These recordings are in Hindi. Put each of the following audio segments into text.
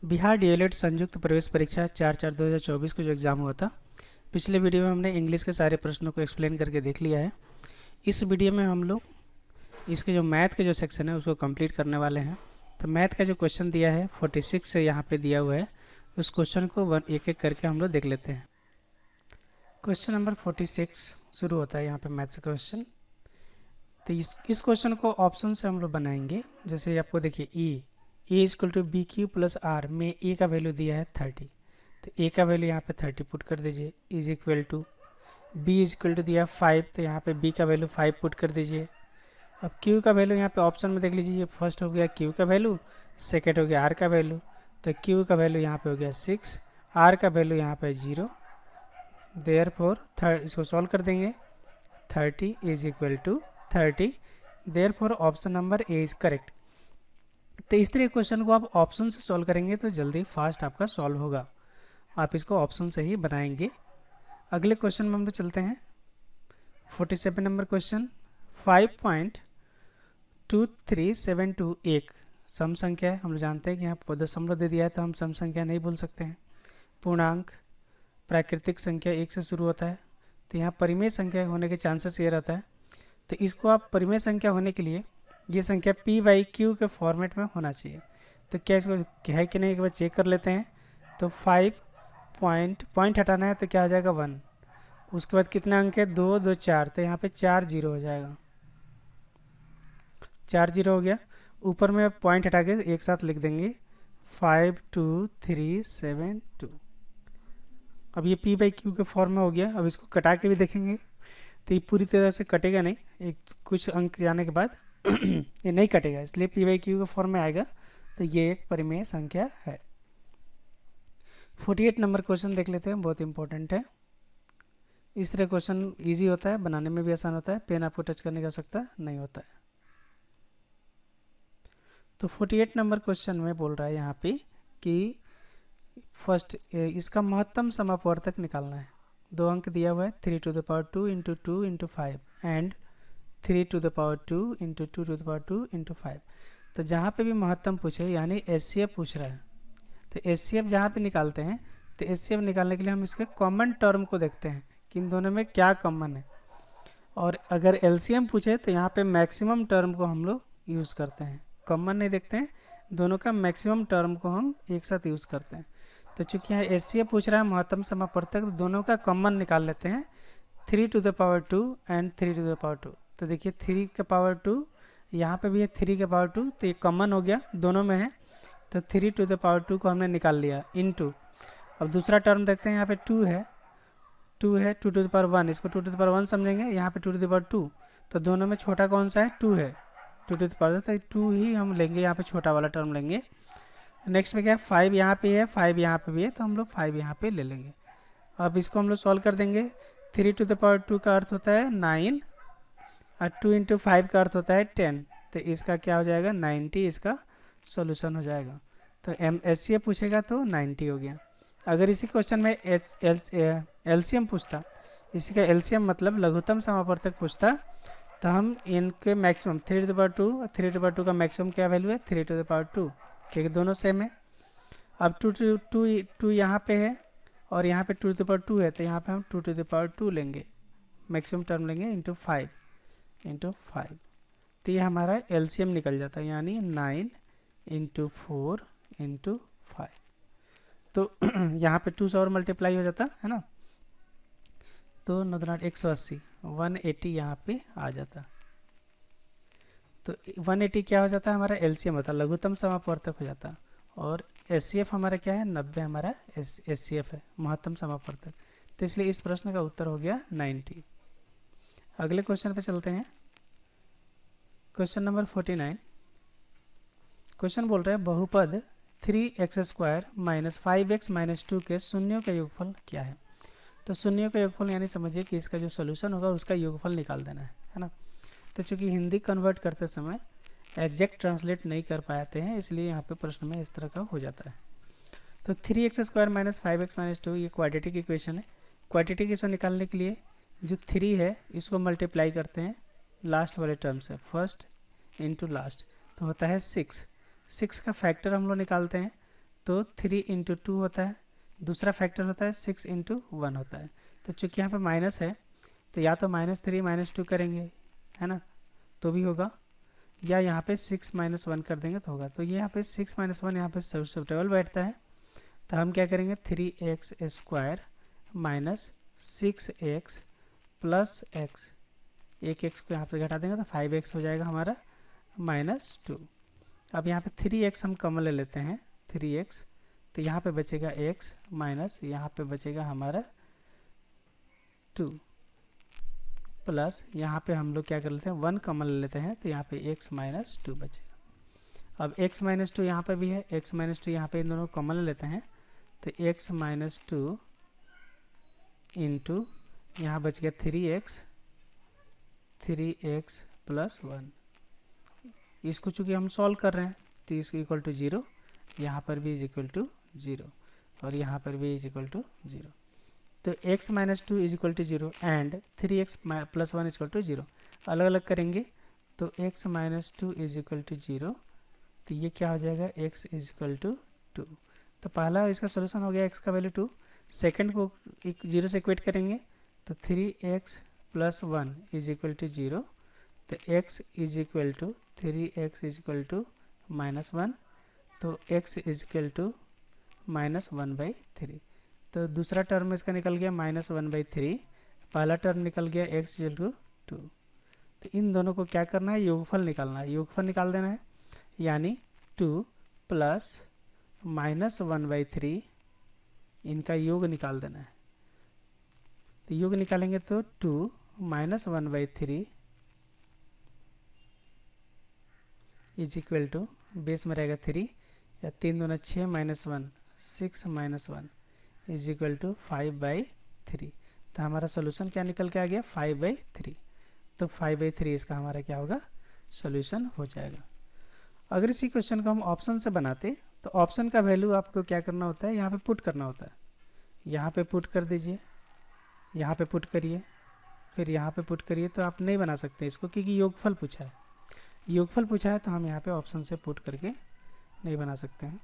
बिहार डीएलएड संयुक्त प्रवेश परीक्षा 4/4/2024 को जो एग्ज़ाम हुआ था, पिछले वीडियो में हमने इंग्लिश के सारे प्रश्नों को एक्सप्लेन करके देख लिया है। इस वीडियो में हम लोग इसके जो मैथ के जो सेक्शन है उसको कंप्लीट करने वाले हैं। तो मैथ का जो क्वेश्चन दिया है 46 से यहाँ पे दिया हुआ है, उस क्वेश्चन को एक एक करके हम लोग देख लेते हैं। क्वेश्चन नंबर 46 शुरू होता है यहाँ पे मैथ से क्वेश्चन। तो इस क्वेश्चन को ऑप्शन से हम लोग बनाएंगे। जैसे आपको देखिए A equal to B Q plus R में ए का वैल्यू दिया है 30, तो ए का वैल्यू यहाँ पे 30 पुट कर दीजिए। Is equal to B is equal to दिया 5, तो यहाँ पे बी का वैल्यू 5 पुट कर दीजिए। अब क्यू का वैल्यू यहाँ पे ऑप्शन में देख लीजिए, फर्स्ट हो गया क्यू का वैल्यू, सेकेंड हो गया आर का वैल्यू। तो क्यू का वैल्यू यहाँ पे हो गया 6, आर का वैल्यू यहाँ पे 0। देयरफॉर इसको सॉल्व कर देंगे, 30 is equal to 30। Therefore option number A is correct. तो इस तरह क्वेश्चन को आप ऑप्शन से सॉल्व करेंगे तो जल्दी फास्ट आपका सॉल्व होगा। आप इसको ऑप्शन से ही बनाएंगे। अगले क्वेश्चन में हम लोग चलते हैं। 47 नंबर क्वेश्चन, 5.2372 एक सम संख्या है। हम लोग जानते हैं कि यहाँ दशमलव दे दिया है तो हम सम संख्या नहीं बोल सकते हैं। पूर्णांक प्राकृतिक संख्या 1 से शुरू होता है, तो यहाँ परिमेय संख्या होने के चांसेस ये रहता है। तो इसको आप परिमेय संख्या होने के लिए ये संख्या p/q के फॉर्मेट में होना चाहिए। तो क्या इसको है कि नहीं एक बार चेक कर लेते हैं। तो 5 पॉइंट हटाना है तो क्या हो जाएगा 1। उसके बाद कितना अंक है 2 2 4, तो यहाँ पे 4 0 हो जाएगा। 4 0 हो गया। ऊपर में पॉइंट हटा के एक साथ लिख देंगे 52372। अब ये p/q के फॉर्म में हो गया। अब इसको कटा के भी देखेंगे तो ये पूरी तरह से कटेगा नहीं, एक कुछ अंक जाने के बाद ये नहीं कटेगा, इसलिए p/q के फॉर्म में आएगा। तो ये एक परिमेय संख्या है। 48 नंबर क्वेश्चन देख लेते हैं, बहुत इंपॉर्टेंट है। इस तरह क्वेश्चन इजी होता है, बनाने में भी आसान होता है, पेन आपको टच करने की आवश्यकता नहीं होता है। तो 48 नंबर क्वेश्चन में बोल रहा है यहाँ पे कि फर्स्ट इसका महत्तम समापवर्तक निकालना है। 2 अंक दिया हुआ है, 3 to the power 2 into 2 into 5 and 3 to the power 2 into 2 to the power 2 into 5। तो जहाँ पे भी महत्तम पूछे यानी एचसीएफ पूछ रहा है, तो एचसीएफ जहाँ पे निकालते हैं तो एचसीएफ निकालने के लिए हम इसके कॉमन टर्म को देखते हैं कि इन दोनों में क्या कॉमन है। और अगर एलसीएम पूछे तो यहाँ पे मैक्सिमम टर्म को हम लोग यूज़ करते हैं, कॉमन नहीं देखते हैं, दोनों का मैक्सिमम टर्म को हम एक साथ यूज़ करते हैं। तो चूँकि यहाँ एचसीएफ पूछ रहा है महत्तम समापवर्तक, तो दोनों का कॉमन निकाल लेते हैं, 3 to the power 2 and 3 to the power 2। तो देखिए 3 के पावर 2 यहाँ पे भी है, 3 के पावर 2, तो ये कॉमन हो गया, दोनों में है। तो 3 to the power 2 को हमने निकाल लिया इनटू। अब दूसरा टर्म देखते हैं, यहाँ पे 2 है 2 to the power 1, इसको 2 to the power 1 समझेंगे, यहाँ पे 2 to the power 2, तो दोनों में छोटा कौन सा है 2 है, 2 to the power, तो 2 ही हम लेंगे, यहाँ पे छोटा वाला टर्म लेंगे। नेक्स्ट में क्या है 5 यहाँ पे है, 5 यहाँ पे भी है, तो हम लोग 5 यहाँ पे ले लेंगे। अब इसको हम लोग सॉल्व कर देंगे। 3 to the power 2 का अर्थ होता है 9 और 2 into 5 का अर्थ होता है 10, तो इसका क्या हो जाएगा 90, इसका सॉल्यूशन हो जाएगा। तो एचसीएफ पूछेगा तो 90 हो गया। अगर इसी क्वेश्चन में एलसीएम पूछता, इसी का एलसीएम मतलब लघुत्तम समापवर्तक पूछता, तो हम इनके मैक्सिमम 3 to the power 2 और 3 to the power 2 का मैक्सिमम क्या वैल्यू है 3 to the power 2, क्योंकि दोनों सेम है। अब 2 यहाँ पे है और यहाँ पे 2 to the power 2 है, तो यहाँ पे हम 2 to the power 2 लेंगे, मैक्सिमम टर्म लेंगे इंटू 5। तो ये हमारा एलसीएम निकल जाता है, यानी 9 इंटू 4 इंटू 5। तो यहाँ पे 2 से और मल्टीप्लाई हो जाता है ना, तो 180 180 यहाँ पे आ जाता। तो 180 क्या हो जाता है हमारा एलसीएम होता है, लघुत्तम समापवर्तक हो जाता। और एचसीएफ हमारा क्या है 90 हमारा एचसीएफ है, महत्तम समापवर्तक। तो इसलिए इस प्रश्न का उत्तर हो गया 90। अगले क्वेश्चन पे चलते हैं। Question number 49। क्वेश्चन बोल रहा है बहुपद 3x² - 5x - 2 के शून्यों का योगफल क्या है। तो शून्यों का योगफल यानी समझिए कि इसका जो सोल्यूशन होगा उसका योगफल निकाल देना है ना। तो चूंकि हिंदी कन्वर्ट करते समय एग्जैक्ट ट्रांसलेट नहीं कर पाते हैं, इसलिए यहाँ पे प्रश्न में इस तरह का हो जाता है। तो 3x² - 5x - 2 ये क्वाड्रेटिक इक्वेशन है। क्वाड्रेटिक इक्वेशन निकालने के लिए जो 3 है इसको मल्टीप्लाई करते हैं लास्ट वाले टर्म से, फर्स्ट इंटू लास्ट, तो होता है 6 का फैक्टर हम लोग निकालते हैं, तो 3 इंटू 2 होता है, दूसरा फैक्टर होता है 6 इंटू 1 होता है। तो चूँकि यहाँ पे माइनस है तो या तो -3 -2 करेंगे, है ना, तो भी होगा, या यहाँ पे 6 -1 कर देंगे तो होगा। तो ये यहाँ पे 6 -1 यहाँ पे सुटेबल बैठता है। तो हम क्या करेंगे, 3x square minus 6x plus x, एक x को यहाँ पे घटा देंगे तो 5x हो जाएगा हमारा -2। अब यहाँ पे 3x हम कॉमन ले लेते हैं, 3x, तो यहाँ पे बचेगा x माइनस यहाँ पे बचेगा हमारा 2 प्लस यहाँ पे हम लोग क्या कर लेते हैं 1 कॉमन ले लेते हैं, तो यहाँ पे x -2 बचेगा। अब x -2 यहाँ पे भी है, x -2 यहाँ पे इन दोनों कॉमन ले लेते हैं, तो x -2 इंटू यहाँ बच गया 3x प्लस 1। इसको चूँकि हम सॉल्व कर रहे हैं तो इसको इक्वल टू 0, यहाँ पर भी इज इक्वल टू 0 और यहाँ पर भी इज इक्वल टू 0। तो x -2 is equal to 0 and 3x plus 1 is equal to 0। अलग अलग करेंगे तो x -2 इज इक्वल टू 0, तो ये क्या हो जाएगा, x इज इक्वल टू 2। तो पहला इसका सोल्यूशन हो गया x का वैल्यू 2। सेकेंड को 0 से इक्वेट करेंगे तो 3x plus 1 is equal to 0, तो x is equal to 3x is equal to -1, तो x इज इक्वल टू -1/3। तो दूसरा टर्म इसका निकल गया -1/3, पहला टर्म निकल गया x इक्वल टू 2। तो इन दोनों को क्या करना है, योगफल निकालना है, योगफल निकाल देना है, यानी 2 प्लस -1/3 इनका योग निकाल देना है। तो योग निकालेंगे तो 2 -1/3 इज इक्वल टू, बेस में रहेगा 3 या 3 दूना 6 -1 6 -1 इज इक्वल टू 5/3। तो हमारा सोल्यूशन क्या निकल के आ गया, 5/3। तो 5/3 इसका हमारा क्या होगा, सोल्यूशन हो जाएगा। अगर इसी क्वेश्चन को हम ऑप्शन से बनाते तो ऑप्शन का वैल्यू आपको क्या करना होता है, यहाँ पे पुट करना होता है। यहाँ पे पुट कर दीजिए, यहाँ पे पुट करिए, फिर यहाँ पे पुट करिए, तो आप नहीं बना सकते इसको क्योंकि योगफल पूछा है। योगफल पूछा है तो हम यहाँ पे ऑप्शन से पुट करके नहीं बना सकते हैं।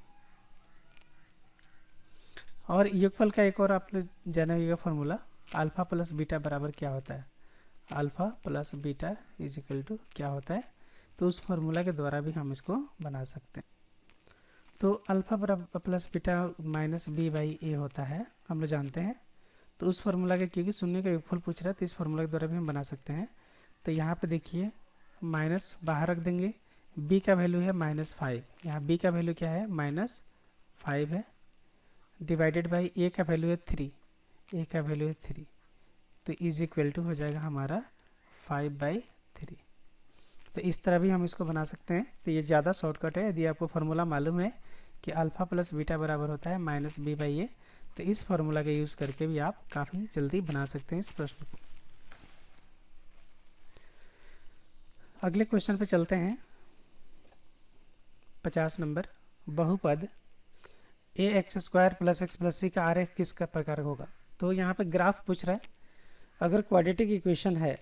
और योगफल का एक और आप लोग जानेगा फॉर्मूला, अल्फा प्लस बीटा बराबर क्या होता है, alpha plus beta is equal to क्या होता है, तो उस फार्मूला के द्वारा भी हम इसको बना सकते हैं। तो अल्फा प्लस बीटा -b/a होता है, हम लोग जानते हैं। तो उस फार्मूला के, क्योंकि शून्य का योगफल पूछ रहा है तो इस फार्मूला के द्वारा भी हम बना सकते हैं। तो यहाँ पे देखिए माइनस बाहर रख देंगे, b का वैल्यू है -5, यहाँ b का वैल्यू क्या है -5 है, डिवाइडेड बाई a का वैल्यू है 3, a का वैल्यू है 3, तो इज इक्वल टू हो जाएगा हमारा 5/3। तो इस तरह भी हम इसको बना सकते हैं। तो ये ज़्यादा शॉर्टकट है। यदि आपको फार्मूला मालूम है कि अल्फा प्लस बीटा बराबर होता है -b/a, तो इस फार्मूला का यूज़ करके भी आप काफ़ी जल्दी बना सकते हैं इस प्रश्न को। अगले क्वेश्चन पे चलते हैं। 50 नंबर, बहुपद ax² + x + c का आरेख किस का प्रकार होगा। तो यहाँ पे ग्राफ पूछ रहा है। अगर क्वाड्रेटिक इक्वेशन है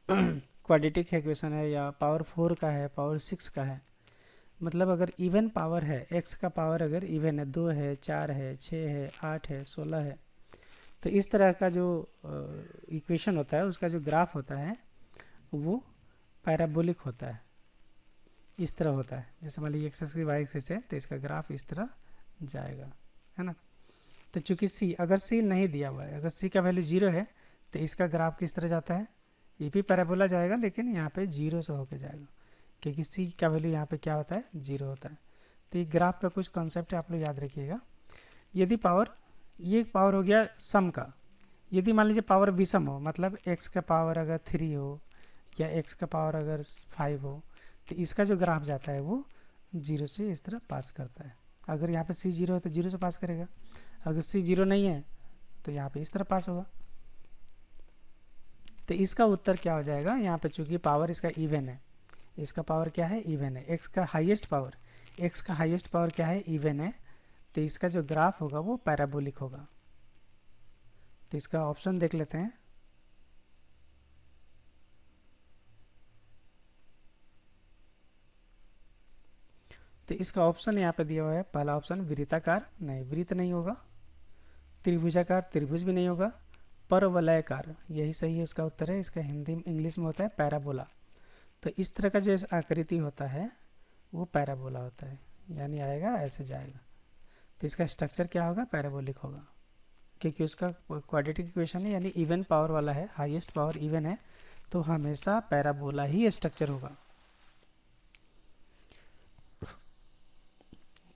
क्वाड्रेटिक इक्वेशन है या पावर 4 का है, पावर 6 का है, मतलब अगर इवन पावर है, x का पावर अगर इवन है, 2 है, 4 है, 6 है, 8 है, 16 है, तो इस तरह का जो इक्वेशन होता है उसका जो ग्राफ होता है वो पैराबोलिक होता है, इस तरह होता है। जैसे मान लीजिए एक्स एक्सिस वाई एक्सिस है तो इसका ग्राफ इस तरह जाएगा, है ना। तो चूंकि c, अगर c नहीं दिया हुआ है, अगर c का वैल्यू 0 है तो इसका ग्राफ किस तरह जाता है, ये भी पैराबोला जाएगा लेकिन यहाँ पे 0 से होके जाएगा, क्योंकि c का वैल्यू यहाँ पे क्या होता है, 0 होता है। तो ये ग्राफ का कुछ कॉन्सेप्ट है, आप लोग याद रखिएगा। यदि पावर, ये पावर हो गया सम का, यदि मान लीजिए पावर विषम हो, मतलब x का पावर अगर 3 हो या x का पावर अगर 5 हो, तो इसका जो ग्राफ जाता है वो 0 से इस तरह पास करता है। अगर यहाँ पे c 0 है तो 0 से पास करेगा, अगर c 0 नहीं है तो यहाँ पे इस तरह पास होगा। तो इसका उत्तर क्या हो जाएगा, यहाँ पे चूंकि पावर इसका इवन है, इसका पावर क्या है, इवन है, x का हाईएस्ट पावर क्या है, इवन है, तो इसका जो ग्राफ होगा वो पैराबोलिक होगा। तो इसका ऑप्शन देख लेते हैं। तो तो इसका ऑप्शन यहाँ पे दिया हुआ है, पहला ऑप्शन वृत्ताकार, नहीं वृत्त नहीं होगा, त्रिभुजाकार, त्रिभुज भी नहीं होगा, परवलयकार, यही सही है उसका उत्तर है। इसका हिंदी इंग्लिश में होता है पैराबोला। तो इस तरह का जो आकृति होता है वो पैराबोला होता है, यानी आएगा ऐसे जाएगा। तो इसका स्ट्रक्चर क्या होगा, पैराबोलिक होगा, क्योंकि उसका क्वाड्रेटिक इक्वेशन है, यानी इवन पावर वाला है, हाईएस्ट पावर इवन है, तो हमेशा पैराबोला ही स्ट्रक्चर होगा।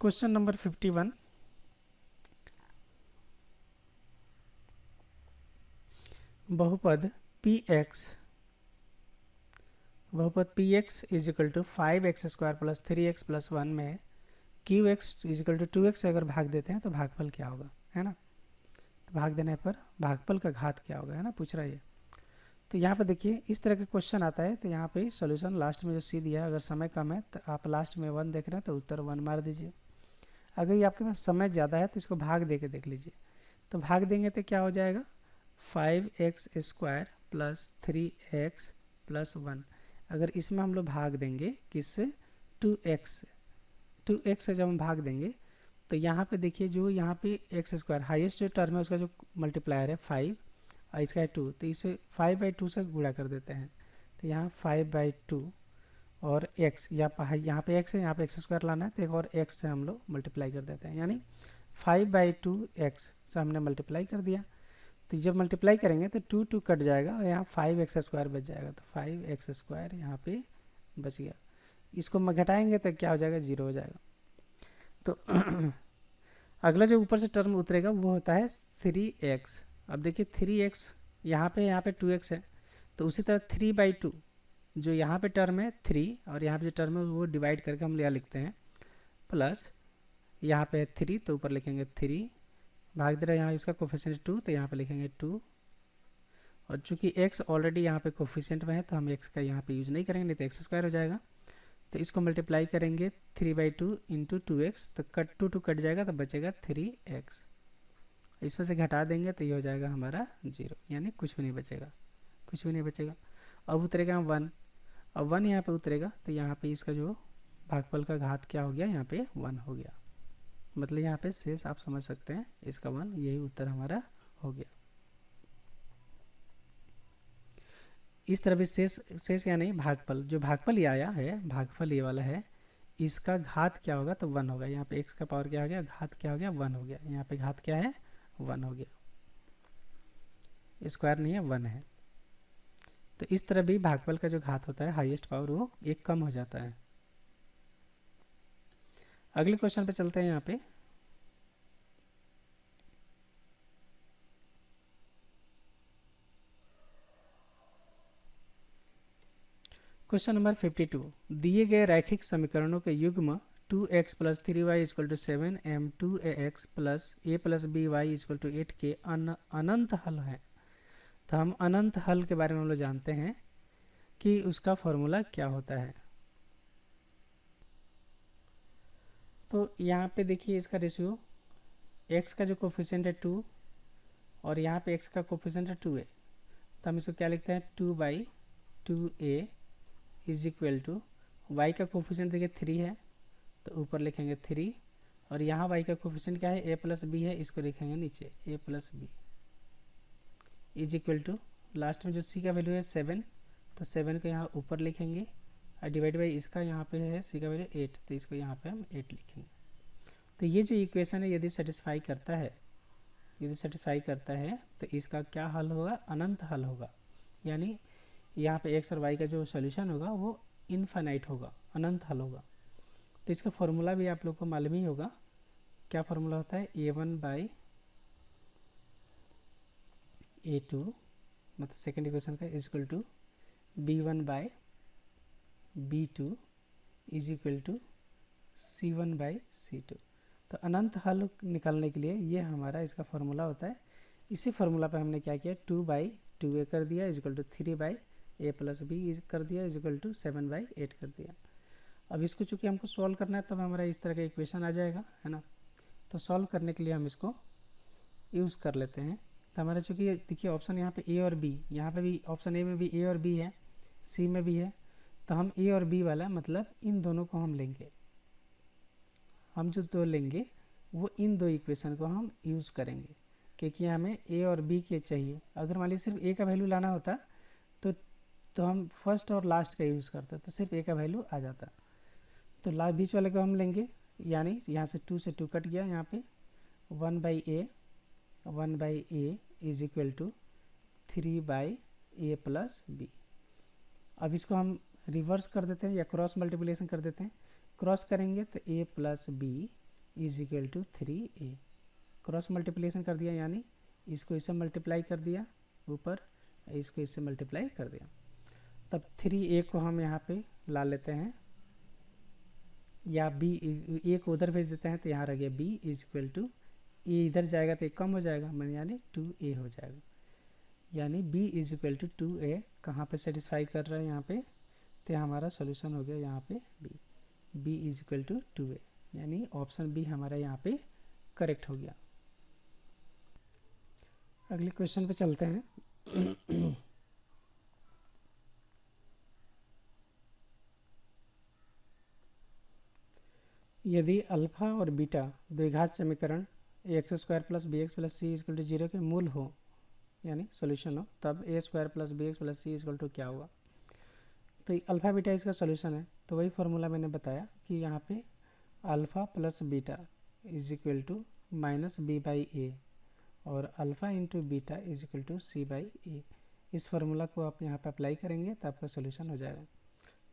क्वेश्चन नंबर 51, बहुपद px is equal to 5x square plus 3x plus 1 में qx is equal to 2x से अगर भाग देते हैं तो भागफल क्या होगा, है ना। तो भाग देने पर भागफल का घात क्या होगा, है ना, पूछ रहा है ये। तो यहाँ पे देखिए इस तरह का क्वेश्चन आता है, तो यहाँ पे सॉल्यूशन लास्ट में जो सी दिया है, अगर समय कम है तो आप लास्ट में 1 देख रहे हैं तो उत्तर 1 मार दीजिए। अगर ये आपके पास समय ज़्यादा है तो इसको भाग दे के देख लीजिए। तो भाग देंगे तो क्या हो जाएगा, 5x square plus 3x plus 1। अगर इसमें हम लोग भाग देंगे किससे, 2x से, 2x से जब हम भाग देंगे तो यहाँ पे देखिए जो यहाँ पे एक्स स्क्वायर हाईएस्ट जो टर्म है उसका जो मल्टीप्लायर है 5 और इसका है 2, तो इसे 5/2 से गुणा कर देते हैं। तो यहाँ 5/2 और x यहाँ पे x है, यहाँ पे x स्क्वायर लाना है, तो एक और x से हम लोग मल्टीप्लाई कर देते हैं, यानी 5/2x से हमने मल्टीप्लाई कर दिया। तो जब मल्टीप्लाई करेंगे तो 2 कट जाएगा और यहाँ 5x स्क्वायर बच जाएगा, तो 5x स्क्वायर यहाँ पे बच गया। इसको घटाएंगे तो क्या हो जाएगा, 0 हो जाएगा। तो अगला जो ऊपर से टर्म उतरेगा वो होता है 3x। अब देखिए 3x यहाँ पे 2x है, तो उसी तरह 3/2 जो यहाँ पे टर्म है 3 और यहाँ पे जो टर्म है वो डिवाइड करके हम यहाँ लिखते हैं, प्लस यहाँ पे है 3 तो ऊपर लिखेंगे 3, भाग दे रहा है यहाँ इसका कोफिशिएंट 2 तो यहाँ पे लिखेंगे 2, और चूंकि x ऑलरेडी यहाँ पे कोफिशिएंट में है तो हम x का यहाँ पे यूज़ नहीं करेंगे, नहीं तो x स्क्वायर हो जाएगा। तो इसको मल्टीप्लाई करेंगे 3/2 इंटू 2x, तो कट 2 कट जाएगा तो बचेगा 3x। इसमें से घटा देंगे तो ये हो जाएगा हमारा 0, यानी कुछ भी नहीं बचेगा, कुछ भी नहीं बचेगा। अब उतरेगा 1, अब 1 यहाँ पे उतरेगा तो यहाँ पे इसका जो भागफल का घात क्या हो गया, यहाँ पे 1 हो गया। मतलब यहाँ पे शेष आप समझ सकते हैं इसका 1, यही उत्तर हमारा हो गया। इस तरह भी शेष या नहीं भागफल, जो भागफल ये आया है, भागफल ये वाला है, इसका घात क्या होगा तो 1 होगा। यहाँ पे x का पावर क्या हो गया, घात क्या हो गया 1 हो गया। यहाँ पे घात क्या है 1 हो गया, स्क्वायर नहीं है 1 है। तो इस तरह भी भागफल का जो घात होता है हाईएस्ट पावर वो 1 कम हो जाता है। अगले क्वेश्चन पे चलते हैं। यहाँ पे क्वेश्चन नंबर 52, दिए गए रैखिक समीकरणों के युग्म 2x plus 3y equal to 7 m 2ax plus a plus by equal to 8 के अनंत हल हैं। तो हम अनंत हल के बारे में हम लोग जानते हैं कि उसका फॉर्मूला क्या होता है। तो यहाँ पे देखिए इसका रेशियो, x का जो कोफिशिएंट है 2 और यहाँ पे x का कोफिशिएंट है 2a, तो हम इसको क्या लिखते हैं 2/2a is equal to Y का कोफिशिएंट देखिए 3 है तो ऊपर लिखेंगे 3, और यहाँ वाई का कोफिशिएंट क्या है a प्लस बी है, इसको लिखेंगे नीचे a plus B is equal to last में जो c का वैल्यू है 7, तो 7 को यहाँ ऊपर लिखेंगे और डिवाइड बाई इसका यहाँ पे है c का वैल्यू 8, तो इसको यहाँ पे हम 8 लिखेंगे। तो ये जो इक्वेशन है यदि सेटिस्फाई करता है तो इसका क्या हल होगा, अनंत हल होगा। यानी यहाँ पे x और y का जो सॉल्यूशन होगा वो इनफाइनाइट होगा, अनंत हल होगा। तो इसका फॉर्मूला भी आप लोग को मालूम ही होगा, क्या फॉर्मूला होता है a1/a2, मतलब सेकेंड इक्वेशन का is equal to b1/b2 is equal to c1/c2। तो अनंत हल निकालने के लिए ये हमारा इसका फॉर्मूला होता है। इसी फॉर्मूला पर हमने क्या किया, 2/2a कर दिया is equal to 3/a plus B कर दिया इज इक्वल टू 7/8 कर दिया। अब इसको चूँकि हमको सॉल्व करना है तब हमारा इस तरह का इक्वेशन आ जाएगा, है ना। तो सॉल्व करने के लिए हम इसको यूज़ कर लेते हैं। तो हमारा चूँकि देखिए ऑप्शन यहाँ पे ए और बी, यहाँ पे भी ऑप्शन ए में भी ए और बी है, सी में भी है, तो हम ए और बी वाला मतलब इन दोनों को हम लेंगे। हम जो दो लेंगे वो इन दो इक्वेशन को हम यूज़ करेंगे, क्योंकि हमें ए और बी के चाहिए। अगर मान लीजिए सिर्फ ए का वैल्यू लाना होता तो हम फर्स्ट और लास्ट का यूज़ करते, तो सिर्फ ए का वैल्यू आ जाता। तो बीच वाले को हम लेंगे, यानी यहाँ से 2 से 2 कट गया, यहाँ पे 1/a is equal to 3/a plus b. अब इसको हम रिवर्स कर देते हैं या क्रॉस मल्टीप्लिकेशन कर देते हैं। क्रॉस करेंगे तो a plus B is equal to 3a। Cross multiplication कर दिया, यानी इसको इससे मल्टीप्लाई कर दिया ऊपर, इसको इससे मल्टीप्लाई कर दिया। तब 3a को हम यहाँ पे ला लेते हैं, या b a को उधर भेज देते हैं, तो यहाँ रह गया b इज इक्वल टू, ए इधर जाएगा तो कम हो जाएगा, यानी 2a हो जाएगा। यानी b is equal to 2a कहाँ पे सेटिस्फाई कर रहा है यहाँ पे, तो हमारा सोल्यूशन हो गया यहाँ पे b is equal to 2a, यानी ऑप्शन बी हमारा यहाँ पे करेक्ट हो गया। अगले क्वेश्चन पे चलते हैं। यदि अल्फा और बीटा द्विघात समीकरण x² plus B x plus C equal to 0 के मूल हो, यानी सोल्यूशन हो, तब a² plus B x plus C equal to क्या होगा। तो अल्फ़ा बीटा इसका सोल्यूशन है, तो वही फार्मूला मैंने बताया कि यहाँ पे alpha plus beta is equal to minus B by A, और alpha into beta is equal to C by A. इस फार्मूला को आप यहाँ पे अप्लाई करेंगे तो आपका सोल्यूशन हो जाएगा।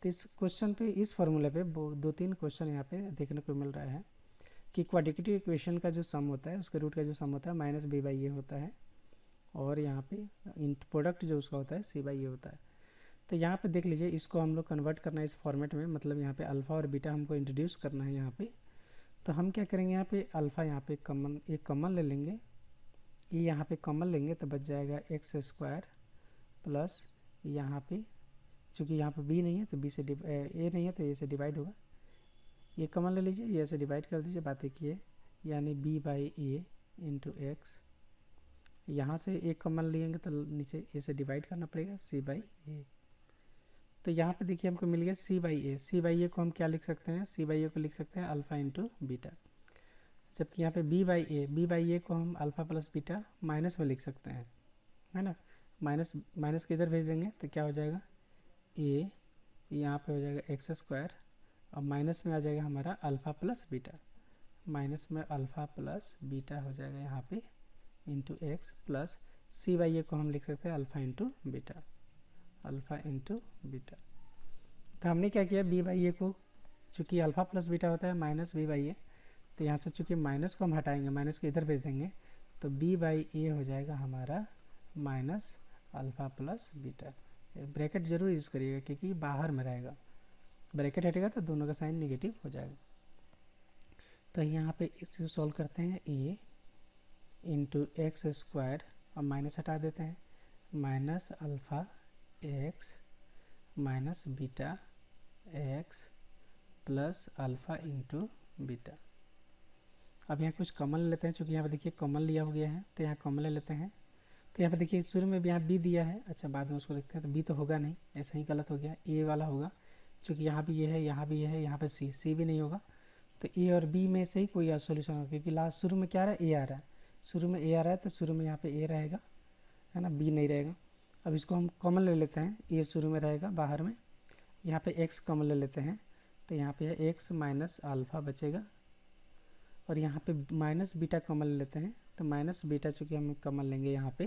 तो इस क्वेश्चन पे, इस फार्मूले पे 2-3 क्वेश्चन यहाँ पे देखने को मिल रहा है कि क्वाड्रेटिक इक्वेशन का जो सम होता है, उसके रूट का जो सम होता है माइनस बी बाई ए होता है, और यहाँ पे प्रोडक्ट जो उसका होता है सी बाई ए होता है। तो यहाँ पे देख लीजिए, इसको हम लोग कन्वर्ट करना है इस फॉर्मेट में, मतलब यहाँ पे अल्फ़ा और बीटा हमको इंट्रोड्यूस करना है यहाँ पे। तो हम क्या करेंगे, यहाँ पे अल्फ़ा यहाँ पे एक कॉमन ले लेंगे, ये यहाँ पे कॉमन लेंगे तो बच जाएगा x² प्लस यहाँ पे, चूँकि यहाँ पे b नहीं है तो b से a नहीं है तो a से डिवाइड होगा, ये कॉमन ले लीजिए, ये से डिवाइड कर दीजिए, बात एक ये, यानी b by A into x. यहाँ से एक कॉमन लेंगे तो नीचे a से डिवाइड करना पड़ेगा, c बाई ए। तो यहाँ पे देखिए हमको मिल गया c by A. c by A को हम क्या लिख सकते हैं, c बाई ए को लिख सकते हैं अल्फ़ा इंटू बीटा, जबकि यहाँ पे b बाई ए को हम अल्फ़ा प्लस बीटा माइनस में लिख सकते हैं, है ना। माइनस को इधर भेज देंगे तो क्या हो जाएगा, a यहाँ पे हो जाएगा x², और माइनस में आ जाएगा हमारा अल्फ़ा प्लस बीटा, माइनस में अल्फ़ा प्लस बीटा हो जाएगा यहाँ पे into X, plus c by A को हम लिख सकते हैं alpha into beta, alpha into beta. तो हमने क्या किया, b बाई ए को, चूँकि अल्फ़ा प्लस बीटा होता है माइनस b बाई ए, तो यहाँ से चूँकि माइनस को हम हटाएंगे, माइनस को इधर भेज देंगे, तो b बाई ए हो जाएगा हमारा minus alpha plus beta. Bracket जरूर यूज़ करिएगा क्योंकि बाहर में रहेगा, ब्रैकेट हटेगा तो दोनों का साइन नेगेटिव हो जाएगा। तो यहाँ पे इसको सॉल्व करते हैं, a इंटू x² और माइनस हटा देते हैं, minus alpha x minus beta x plus alpha into beta. अब यहाँ कुछ कॉमन लेते हैं, चूँकि यहाँ पे देखिए कॉमन लिया हो गया है, तो यहाँ कॉमन ले लेते हैं। तो यहाँ पे देखिए शुरू में भी यहाँ b दिया है, अच्छा बाद में उसको देखते हैं, तो b तो होगा नहीं, ऐसा ही गलत हो गया, a वाला होगा, क्योंकि यहाँ भी ये है, यहाँ भी ये है, यहाँ पे c भी नहीं होगा। तो a और b में से ही कोई सोल्यूशन होगा, क्योंकि लास्ट शुरू में क्या आ रहा है, a आ रहा है, शुरू में a आ रहा है, तो शुरू में यहाँ पे a रहेगा, है ना, b नहीं रहेगा। अब इसको हम कॉमन ले लेते हैं, a शुरू में रहेगा बाहर में, यहाँ पे x कॉमन ले लेते हैं, तो यहाँ पे x माइनस अल्फ़ा बचेगा, और यहाँ पे माइनस बीटा कॉमन ले लेते हैं, तो माइनस बीटा चूँकि हम कॉमन लेंगे यहाँ पे,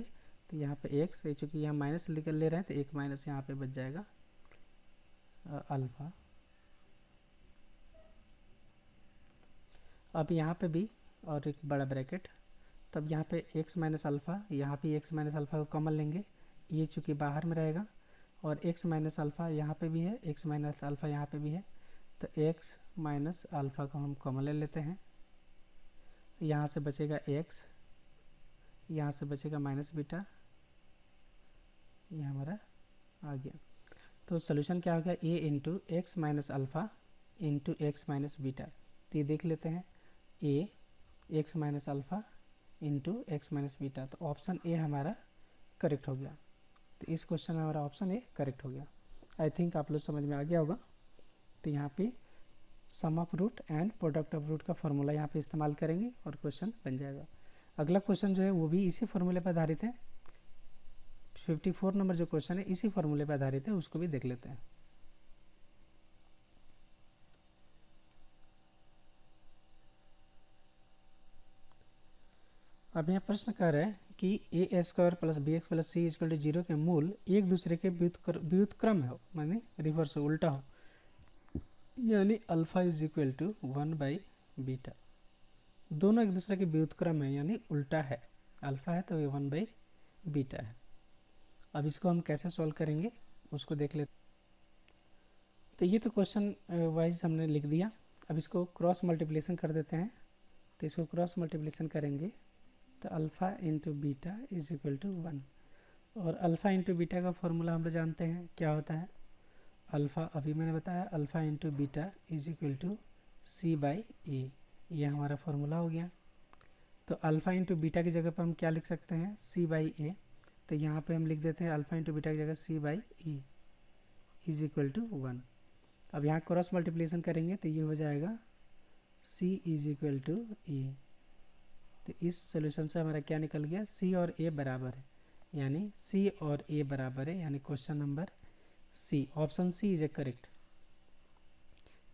तो यहाँ पे x, चूँकि यहाँ माइनस ले रहे हैं तो एक माइनस यहाँ पे बच जाएगा अल्फ़ा। अब यहाँ पे भी और एक बड़ा ब्रैकेट, तब यहाँ पे x माइनस अल्फ़ा, यहाँ भी x माइनस अल्फ़ा को कॉमन लेंगे, ये चूँकि बाहर में रहेगा, और x माइनस अल्फ़ा यहाँ पे भी है, x माइनस अल्फ़ा यहाँ पे भी है, तो x माइनस अल्फ़ा को हम कॉमन ले लेते हैं, यहाँ से बचेगा x, यहाँ से बचेगा माइनस बीटा, ये हमारा आ गया। तो सोल्यूशन क्या हो गया, a into x minus alpha into x minus beta. तो ये देख लेते हैं, a x minus alpha into x minus beta, तो ऑप्शन ए हमारा करेक्ट हो गया। तो इस क्वेश्चन में हमारा ऑप्शन ए करेक्ट हो गया। आई थिंक आप लोग समझ में आ गया होगा। तो यहाँ पे sum of root and product of root का फॉर्मूला यहाँ पे इस्तेमाल करेंगे और क्वेश्चन बन जाएगा। अगला क्वेश्चन जो है वो भी इसी फॉर्मूले पर आधारित है। 54 नंबर जो क्वेश्चन है इसी फॉर्मूले पर आधारित है, उसको भी देख लेते हैं। अब यहाँ प्रश्न कह रहा है कि A square plus B x plus C equal to 0 के मूल एक दूसरे के व्युत्क्रम हो, माने रिवर्स हो, उल्टा हो, यानी alpha is equal to 1 by beta. दोनों एक दूसरे के व्युत्क्रम है यानी उल्टा है, अल्फा है तो ये 1 बाई बीटा है। अब इसको हम कैसे सॉल्व करेंगे उसको देख लेते। तो ये तो क्वेश्चन वाइज हमने लिख दिया। अब इसको क्रॉस मल्टीप्लिकेशन कर देते हैं। तो इसको क्रॉस मल्टीप्लिकेशन करेंगे तो alpha into beta is equal to 1, और अल्फ़ा इंटू बीटा का फॉर्मूला हम लोग जानते हैं क्या होता है। अल्फ़ा अभी मैंने बताया, alpha into beta is equal to C by A, ये हमारा फॉर्मूला हो गया। तो अल्फ़ा इंटू बीटा की जगह पर हम क्या लिख सकते हैं, सी बाई ए। तो यहाँ पे हम लिख देते हैं अल्फ़ा इंटू बीटा की जगह C by A is equal to 1। अब यहाँ क्रॉस मल्टीप्लिकेशन करेंगे तो ये हो जाएगा सी इज इक्वल टू ए। तो इस सोल्यूशन से हमारा क्या निकल गया, सी और ए बराबर है, यानी सी और ए बराबर है, यानी question number C, option C is a correct.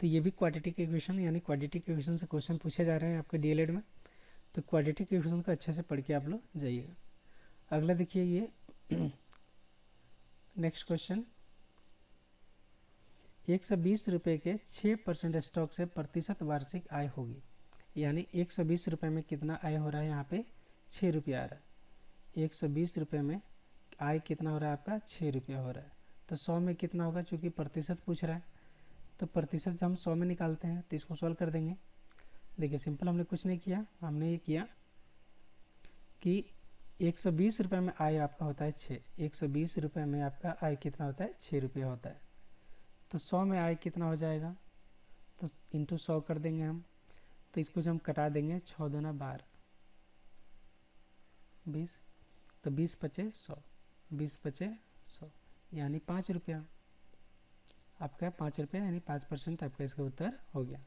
तो ये भी क्वाड्रेटिक इक्वेशन यानी क्वाड्रेटिक इक्वेशन से क्वेश्चन पूछे जा रहे हैं आपके डीएलएड में। तो क्वाड्रेटिक इक्वेशन को अच्छे से पढ़ के आप लोग जाइएगा। अगला देखिए ये नेक्स्ट क्वेश्चन, 120 रुपये के 6% स्टॉक से प्रतिशत वार्षिक आय होगी, यानी 120 रुपये में कितना आय हो रहा है, यहाँ पे 6 रुपया आ रहा है। 120 रुपये में आय कितना हो रहा है आपका, 6 रुपया हो रहा है। तो 100 में कितना होगा, चूँकि प्रतिशत पूछ रहा है तो प्रतिशत से हम 100 में निकालते हैं, तो इसको सॉल्व कर देंगे। देखिए सिंपल, हमने कुछ नहीं किया, हमने ये किया कि 120 रुपये में आय आपका होता है 6, 120 रुपये में आपका आय कितना होता है, 6 रुपया होता है। तो 100 में आय कितना हो जाएगा, तो इंटू 100 कर देंगे हम। तो इसको जब हम कटा देंगे 6 दूना 12, 20, तो 20 पचे 100, 20 पचे 100 यानी 5 रुपया आपका, 5 रुपया यानी 5% आपका इसका उत्तर हो गया।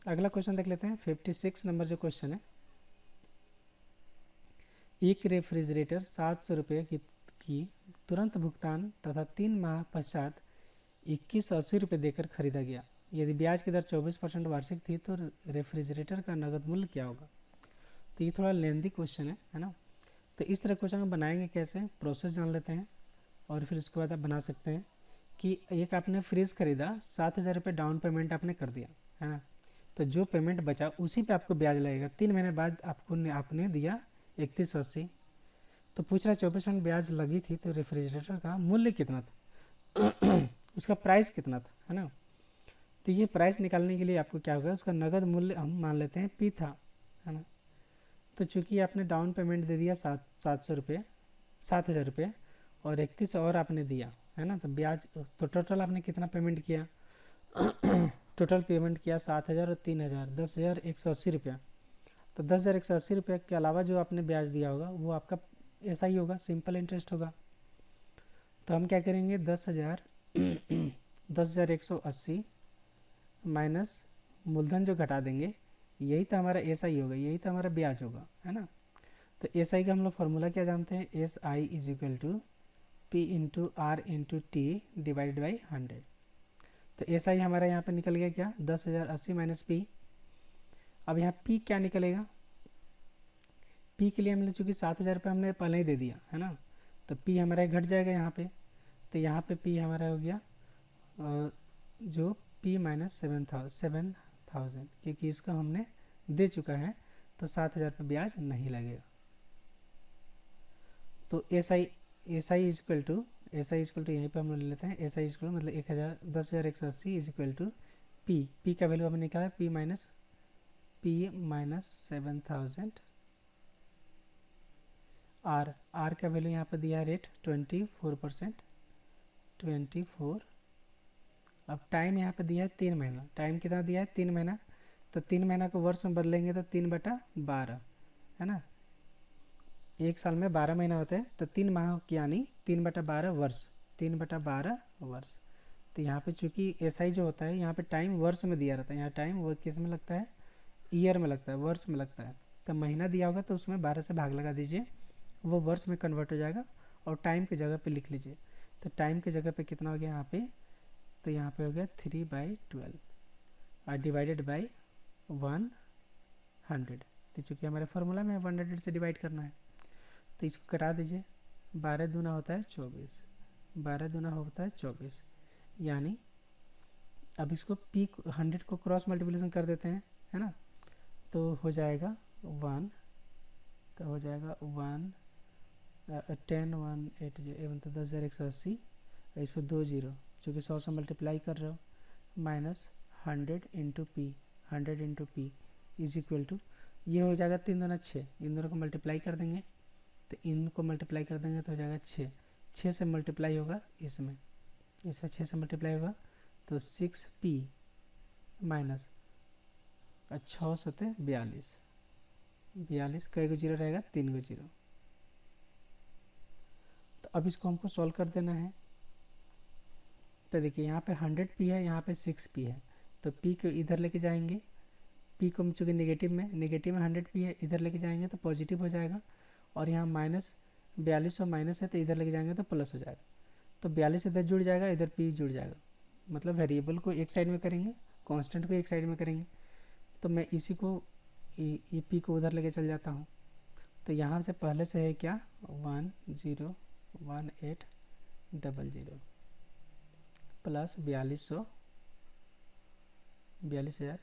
अगला क्वेश्चन देख लेते हैं, 56 नंबर जो क्वेश्चन है, एक रेफ्रिजरेटर 700 रुपये की तुरंत भुगतान तथा 3 माह पश्चात 2180 रुपये देकर खरीदा गया। यदि ब्याज की दर 24% वार्षिक थी तो रेफ्रिजरेटर का नगद मूल्य क्या होगा। तो ये थोड़ा लेंदी क्वेश्चन है ना। तो इस तरह क्वेश्चन हम बनाएंगे कैसे, प्रोसेस जान लेते हैं और फिर उसके बाद आप बना सकते हैं कि एक आपने फ्रिज खरीदा, 7000 रुपये डाउन पेमेंट आपने कर दिया है ना, तो जो पेमेंट बचा उसी पे आपको ब्याज लगेगा। 3 महीने बाद आपने दिया 3180, तो पूछ रहा 24% ब्याज लगी थी तो रेफ्रिजरेटर का मूल्य कितना था उसका प्राइस कितना था, है ना। तो ये प्राइस निकालने के लिए आपको क्या होगा, उसका नगद मूल्य हम मान लेते हैं पी था, है ना। तो चूंकि आपने डाउन पेमेंट दे दिया 700 रुपये, 7000 रुपये, और 31 और आपने दिया, है ना, तो ब्याज, तो टोटल आपने कितना पेमेंट किया टोटल पेमेंट किया 7000 और 3000, 10,180 रुपया। तो 10,180 रुपये के अलावा जो आपने ब्याज दिया होगा वो आपका ऐसा ही होगा, सिंपल इंटरेस्ट होगा। तो हम क्या करेंगे, 10,180 माइनस मूलधन जो घटा देंगे, यही तो हमारा एस आई होगा, यही तो हमारा ब्याज होगा, है ना। तो एस आई का हम लोग फॉर्मूला क्या जानते हैं, S I is equal to P into R into T divided by 100। तो एस आई हमारा यहाँ पे निकल गया क्या, 10,080 माइनस पी। अब यहाँ पी क्या निकलेगा, पी के लिए हमने चूँकि 7000 रुपये हमने पहले ही दे दिया, है ना, तो पी हमारा घट जाएगा यहाँ पे। तो यहाँ पे पी हमारा हो गया जो पी माइनस 7,000, क्योंकि इसको हमने दे चुका है तो 7000 पे ब्याज नहीं लगेगा। तो S I is equal to यहीं पे हम ले लेते हैं, एस आई इज मतलब 10,180 इज इक्वल टू पी का वैल्यू हमने निकाला, पी माइनस 7,000, आर का वैल्यू यहाँ पर दिया है रेट 24%, 24। अब टाइम यहाँ पे दिया है 3 महीना, टाइम कितना दिया है 3 महीना, तो 3 महीना को वर्ष में बदलेंगे तो 3/12, है ना। एक साल में 12 महीना होते हैं, तो 3 माह की यानी 3/12 वर्ष, 3/12 वर्ष। तो यहाँ पे चूँकि एसआई जो होता है यहाँ पे टाइम वर्ष में दिया रहता है, यहाँ टाइम वो किस में लगता है, ईयर में लगता है, वर्ष में लगता है। तो महीना दिया होगा तो उसमें 12 से भाग लगा दीजिए, वो वर्ष में कन्वर्ट हो जाएगा और टाइम की जगह पे लिख लीजिए। तो टाइम की जगह पे कितना हो गया यहाँ पे, तो यहाँ पे हो गया 3/12 और डिवाइडेड बाई 100। तो चूँकि हमारे फार्मूला में 100 से डिवाइड करना है तो इसको कटा दीजिए। 12 दूना होता है 24, 12 दूना होता है 24, यानी अब इसको पी 100 को क्रॉस मल्टीप्लिकेशन कर देते हैं, है ना। तो हो जाएगा 1, तो हो जाएगा 1 10 1 8 एवं तो 10,180, इस पर 2 जीरो, चूँकि 100 से मल्टीप्लाई कर रहे हो, minus 100 into p, 100 into p is equal to, ये हो जाएगा 3 दूना 6, इन दोनों को मल्टीप्लाई कर देंगे तो इनको मल्टीप्लाई कर देंगे तो हो जाएगा 6, 6 से मल्टीप्लाई होगा इसमें 6 से मल्टीप्लाई होगा तो 6p माइनस 6 सते 42, 42 कई गो जीरो रहेगा, 3 गो जीरो। तो अब इसको हमको सॉल्व कर देना है। तो देखिए यहाँ पे 100p है, यहाँ पे 6p है, तो p को इधर लेके जाएंगे, p को चूँकि नेगेटिव में 100p है, इधर लेके जाएंगे तो पॉजिटिव हो जाएगा, और यहाँ माइनस 42 और माइनस है तो इधर लेके जाएंगे तो प्लस हो जाएगा। तो 42 इधर जुड़ जाएगा, इधर p जुड़ जाएगा, मतलब वेरिएबल को एक साइड में करेंगे, कांस्टेंट को एक साइड में करेंगे। तो मैं इसी को ये p को उधर लेके चल जाता हूँ। तो यहाँ से पहले से है क्या 101800 प्लस 42,000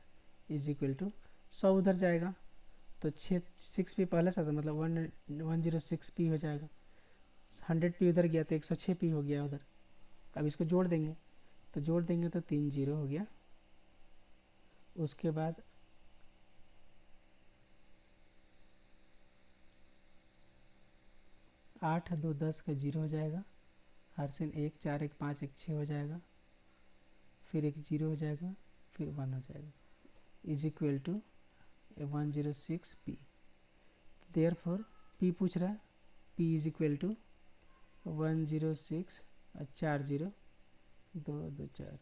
इज इक्वल टू 100 उधर जाएगा तो 6p पहले से मतलब 106p हो जाएगा, 100p उधर गया तो 106p हो गया उधर। अब इसको जोड़ देंगे, तो जोड़ देंगे तो 3 जीरो हो गया। उसके बाद 8 2 10 का 0 हो जाएगा, 8 से 1 4 1 5 1 6 हो जाएगा, फिर एक 0 हो जाएगा, फिर 1 हो जाएगा, is equal to 106p। Therefore p पूछ रहा है, p इज इक्वल टू 106 और 4 0 2 2 4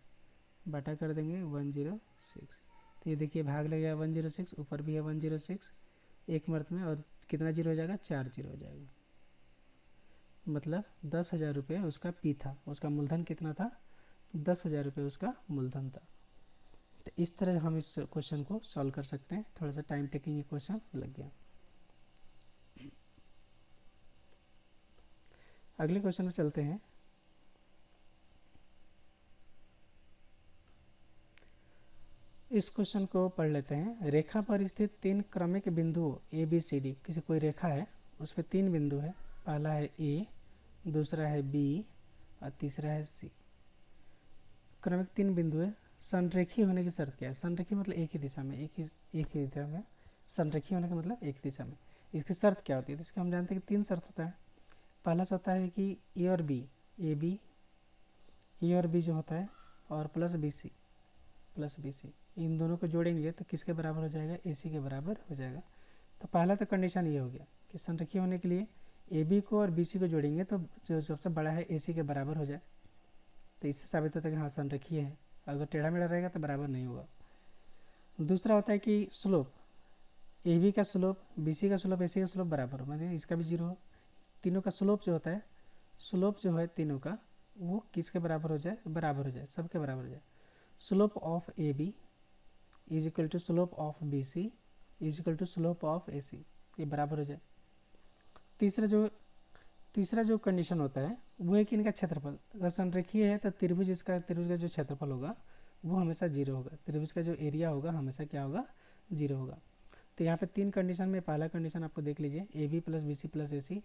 बटा कर देंगे 106। तो ये देखिए भाग लग गया 106, ऊपर भी है 106 एक मर्त में, और कितना जीरो हो जाएगा, 4 जीरो हो जाएगा। मतलब 10,000 रुपये उसका पी था, उसका मूलधन कितना था, 10,000 रुपये उसका मूलधन था। तो इस तरह हम इस क्वेश्चन को सॉल्व कर सकते हैं। थोड़ा सा टाइम टेकिंग ये क्वेश्चन लग गया। अगले क्वेश्चन में चलते हैं। इस क्वेश्चन को पढ़ लेते हैं। रेखा पर स्थित 3 क्रमिक बिंदुओं ए बी सी डी, किसी कोई रेखा है उस पर 3 बिंदु है, पहला है ए, दूसरा है बी और तीसरा है सी। क्रमिक 3 बिंदु है, संरेखीय होने की शर्त क्या है। संरेखीय मतलब एक ही दिशा में, एक ही दिशा में, संरेखीय होने का मतलब एक दिशा में। इसकी शर्त क्या होती है, इसके हम जानते हैं कि 3 शर्त होता है। पहला होता है कि ए और बी, ए और बी जो होता है, और प्लस बी सी, इन दोनों को जोड़ेंगे तो किसके बराबर हो जाएगा, ए सी के बराबर हो जाएगा। तो पहला तो कंडीशन ये हो गया कि संरेखीय होने के लिए ए बी को और बी सी को जोड़ेंगे तो जो सबसे बड़ा है ए सी के बराबर हो जाए। तो इससे साबित होता है कि हाँ संरेखीय है, अगर टेढ़ा मेढ़ा रहेगा तो बराबर नहीं होगा। दूसरा होता है कि स्लोप, ए बी का स्लोप, बी सी का स्लोप, ए सी का स्लोप बराबर हो, मतलब इसका भी जीरो हो। तीनों का स्लोप जो होता है, स्लोप जो है तीनों का वो किसके बराबर हो जाए, बराबर हो जाए, सबके बराबर हो जाए। Slope of A B is equal to slope of B C is equal to slope of A C, ये बराबर हो जाए। तीसरा जो कंडीशन होता है वो है कि इनका क्षेत्रफल, अगर संरेखीय है तो त्रिभुज का जो क्षेत्रफल होगा वो हमेशा जीरो होगा, त्रिभुज का जो एरिया होगा हमेशा क्या होगा, जीरो होगा। तो यहाँ पे 3 कंडीशन में पहला कंडीशन आपको देख लीजिए, A B plus B C plus A C.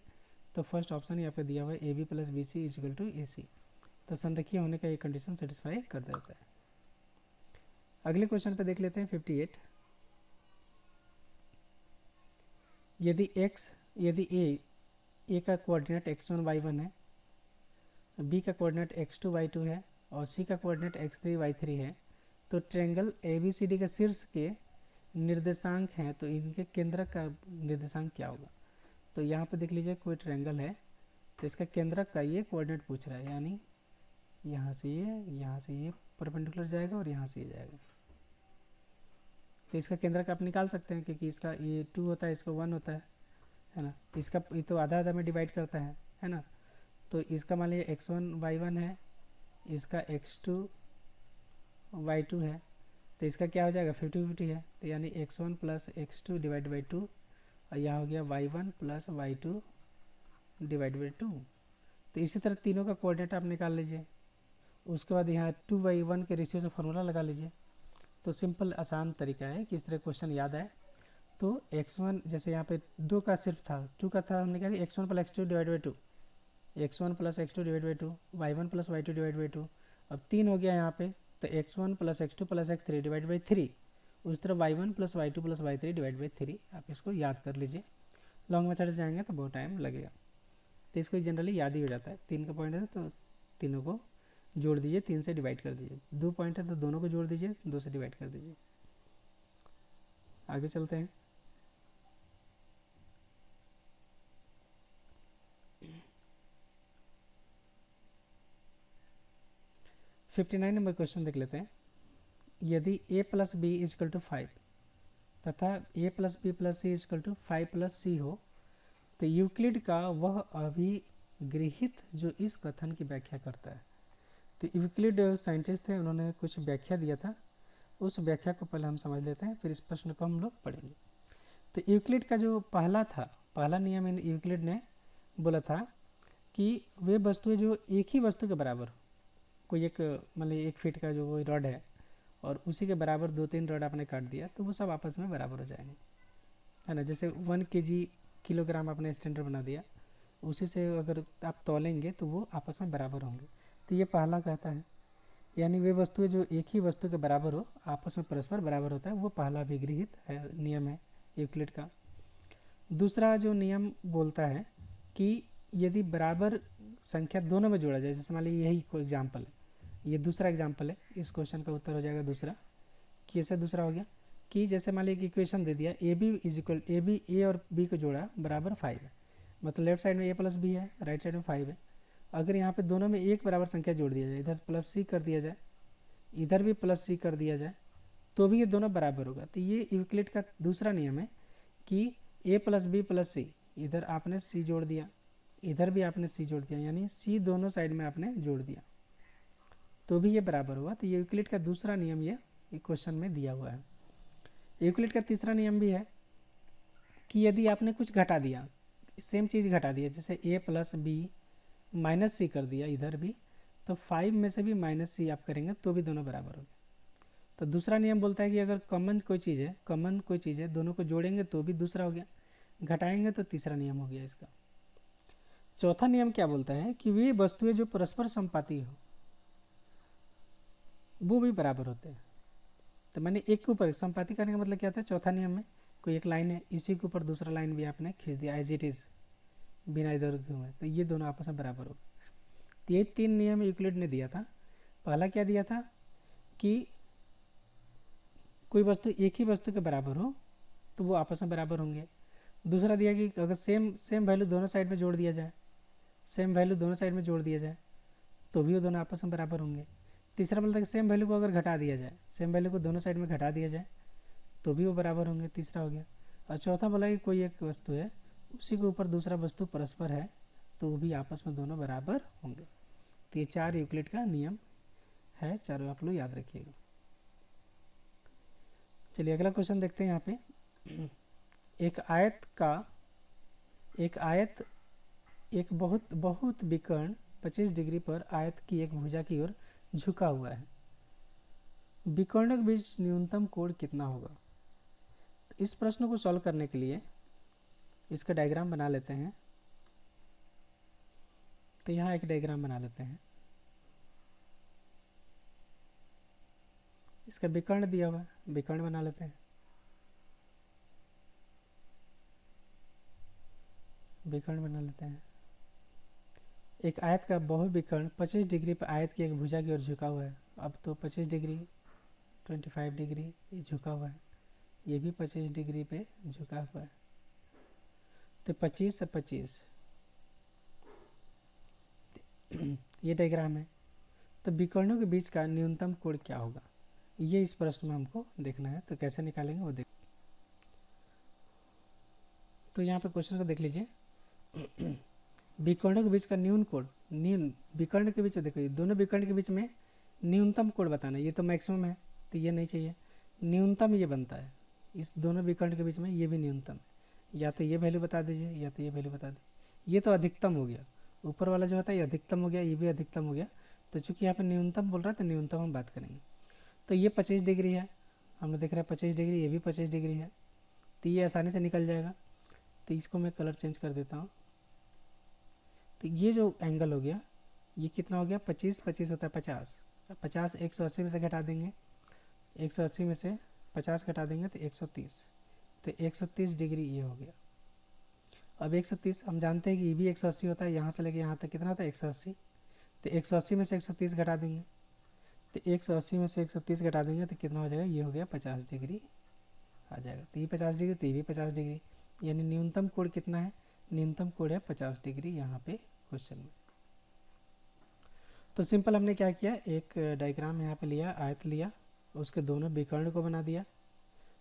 तो फर्स्ट ऑप्शन यहाँ पे दिया हुआ है A B plus B C is equal to A C, तो संरेखीय होने का ये कंडीशन सेटिस्फाई कर देता है। अगले क्वेश्चन पे देख लेते हैं 58। यदि ए का कोऑर्डिनेट x1 y1 है, बी का कोऑर्डिनेट x2 y2 है और सी का कोऑर्डिनेट x3 y3 है, तो ट्रायंगल ABCD के शीर्ष के निर्देशांक हैं, तो इनके केंद्रक का निर्देशांक क्या होगा। तो यहाँ पे देख लीजिए कोई ट्रायंगल है तो इसका केंद्रक का ये कोऑर्डिनेट पूछ रहा है, यानी यहाँ से ये परपेंडिकुलर जाएगा और यहाँ से ये जाएगा। तो इसका केंद्रक आप निकाल सकते हैं, क्योंकि इसका ये 2 होता है, इसका 1 होता है ना। इसका ये तो आधा आधा में डिवाइड करता है ना। तो इसका मान लीजिए x1 y1 है, इसका x2 y2 है, तो इसका क्या हो जाएगा 50-50 है, तो यानी x1 plus x2 divide by 2, और यहाँ हो गया y1 plus y2 divide by 2। तो इसी तरह तीनों का कोऑर्डिनेट आप निकाल लीजिए। उसके बाद यहाँ 2/1 के रेशियो से फार्मूला लगा लीजिए। तो सिंपल आसान तरीका है कि इस तरह क्वेश्चन याद आए। तो x1 जैसे यहाँ पे 2 का सिर्फ था, 2 का था, हमने क्या किया x1 plus x2 divide by 2, x1 plus x2 divide by 2, y1 plus y2 divide by 2। अब 3 हो गया यहाँ पे, तो x1 plus x2 plus x3 divide by 3। उस तरह y1 plus y2 plus y3 divide by 3। आप इसको याद कर लीजिए। लॉन्ग मेथड से जाएंगे तो बहुत टाइम लगेगा, तो इसको जनरली याद ही हो जाता है। 3 का पॉइंट है तो तीनों को जोड़ दीजिए, 3 से डिवाइड कर दीजिए। 2 पॉइंट है तो दोनों को जोड़ दीजिए, 2 से डिवाइड कर दीजिए। आगे चलते हैं। $59 नंबर क्वेश्चन देख लेते हैं। यदि a plus B is equal to 5 तथा a plus B plus C is equal to 5 plus C हो, तो यूक्लिड का वह अभिगृहित जो इस कथन की व्याख्या करता है। तो यूक्लिड साइंटिस्ट थे, उन्होंने कुछ व्याख्या दिया था, उस व्याख्या को पहले हम समझ लेते हैं, फिर इस प्रश्न को हम लोग पढ़ेंगे। तो यूक्लिड का जो पहला नियम यूक्लिड ने बोला था कि वे वस्तुएं जो एक ही वस्तु के बराबर हो, कोई एक मतलब 1 फीट का जो कोई रॉड है और उसी के बराबर 2-3 रॉड आपने काट दिया, तो वो सब आपस में बराबर हो जाएंगे, है ना। जैसे 1 kg किलोग्राम आपने स्टैंडर्ड बना दिया, उसी से अगर आप तौलेंगे तो वो आपस में बराबर होंगे। तो ये पहला कहता है, यानी वे वस्तुएं जो एक ही वस्तु के बराबर हो, आपस में परस्पर बराबर होता है, वो पहला विगृहित है नियम है यूक्लिड का। दूसरा जो नियम बोलता है कि यदि बराबर संख्या दोनों में जोड़ा जाए, जैसे मान लीजिए यही कोई एग्जाम्पल है, ये दूसरा एग्जाम्पल है, इस क्वेश्चन का उत्तर हो जाएगा दूसरा। कैसे दूसरा हो गया कि जैसे मान लीजिए इक्वेशन दे दिया ए बी इज इक्वल ए और बी को जोड़ा बराबर 5 है, मतलब लेफ्ट साइड में a प्लस बी है, राइट साइड में 5 है। अगर यहाँ पे दोनों में एक बराबर संख्या जोड़ दिया जाए, इधर प्लस सी कर दिया जाए, इधर भी प्लस सी कर दिया जाए, तो भी ये दोनों बराबर होगा। तो ये यूक्लिड का दूसरा नियम है कि a प्लस बी प्लस सी, इधर आपने c जोड़ दिया, इधर भी आपने c जोड़ दिया, यानी c दोनों साइड में आपने जोड़ दिया, तो भी ये बराबर हुआ। तो ये यूक्लिड का दूसरा नियम ये क्वेश्चन में दिया हुआ है। यूक्लिड का तीसरा नियम भी है कि यदि आपने कुछ घटा दिया, सेम चीज़ घटा दिया, जैसे a प्लस बी माइनस सी कर दिया इधर भी, तो 5 में से भी माइनस सी आप करेंगे तो भी दोनों बराबर होंगे। तो दूसरा नियम बोलता है कि अगर कॉमन कोई चीज़ है, दोनों को जोड़ेंगे तो भी दूसरा हो गया, घटाएंगे तो तीसरा नियम हो गया इसका। चौथा नियम क्या बोलता है कि वे वस्तुएं जो परस्पर संपाती हो वो भी बराबर होते हैं। तो मैंने एक के ऊपर संपाती करने का मतलब क्या था, चौथा नियम में कोई एक लाइन है, इसी के ऊपर दूसरा लाइन भी आपने खींच दिया एज इट इज़, बिना इधर घूमे, तो ये दोनों आपस में बराबर हो। तो ये 3 नियम यूक्लिड ने दिया था। पहला क्या दिया था कि कोई वस्तु एक ही वस्तु के बराबर हो तो वो आपस में बराबर होंगे। दूसरा दिया कि अगर सेम वैल्यू दोनों साइड में जोड़ दिया जाए, तो भी वो दोनों आपस में बराबर होंगे। तीसरा बोलता है कि सेम वैल्यू को अगर घटा दिया जाए, सेम वैल्यू को दोनों साइड में घटा दिया जाए तो भी वो बराबर होंगे, तीसरा हो गया। और चौथा बोला कि कोई एक वस्तु है, उसी के ऊपर दूसरा वस्तु परस्पर है, तो वो भी आपस में दोनों बराबर होंगे। तो ये 4 यूक्लिड का नियम है, चारों आप लोग याद रखिएगा। चलिए अगला क्वेश्चन देखते हैं। यहाँ पे एक बहुत विकर्ण 25 डिग्री पर आयत की एक भुजा की ओर झुका हुआ है। विकर्णों के बीच न्यूनतम कोण कितना होगा। तो इस प्रश्न को सॉल्व करने के लिए इसका डायग्राम बना लेते हैं। तो यहाँ एक डायग्राम बना लेते हैं, इसका विकर्ण दिया हुआ है, विकर्ण बना लेते हैं। एक आयत का बहुविकर्ण 25 डिग्री पर आयत की एक भुजा की ओर झुका हुआ है। अब तो 25 डिग्री 25 डिग्री ये झुका हुआ है, ये भी 25 डिग्री पे झुका हुआ है। तो 25 से 25 ये डायग्राम है। तो विकर्णों के बीच का न्यूनतम कोण क्या होगा, ये इस प्रश्न में हमको देखना है। तो कैसे निकालेंगे वो देख। तो यहाँ पे क्वेश्चन को देख लीजिए। विकर्णों के बीच का विकर्ण के बीच, देखो दोनों विकर्ण के बीच में न्यूनतम कोण बताना है। ये तो मैक्सिमम है तो ये नहीं चाहिए, न्यूनतम ये बनता है इस दोनों विकर्ण के बीच में, ये भी न्यूनतम है। या तो ये वैल्यू बता दीजिए या तो ये वैल्यू बता दीजिए। ये तो अधिकतम हो गया, ऊपर वाला जो होता है ये अधिकतम हो गया, ये भी अधिकतम हो गया। तो चूंकि यहाँ पे न्यूनतम बोल रहा है तो न्यूनतम हम बात करेंगे। तो ये 25 डिग्री है, हमने देख रहा है 25 डिग्री, ये भी 25 डिग्री है। तो ये आसानी से निकल जाएगा। तो इसको मैं कलर चेंज कर देता हूँ। तो ये जो एंगल हो गया ये कितना हो गया, 25 25 होता है 50। 50 180 में से घटा देंगे, 180 में से 50 घटा देंगे तो 130। तो 130 डिग्री ये हो गया। अब 130 हम जानते हैं कि ये भी 180 होता है, यहाँ से लेके यहाँ तक कितना होता है 180। तो 180 में से 130 घटा देंगे, तो 180 में से 130 घटा देंगे तो कितना हो जाएगा, ये हो गया 50 डिग्री आ जाएगा। तो ये 50 डिग्री, तो ये भी 50 डिग्री, यानी न्यूनतम कोण कितना है, न्यूनतम कोण है 50 डिग्री यहाँ पे क्वेश्चन में। तो सिंपल हमने क्या किया, एक डायग्राम यहाँ पे लिया, आयत लिया, उसके दोनों विकर्ण को बना दिया।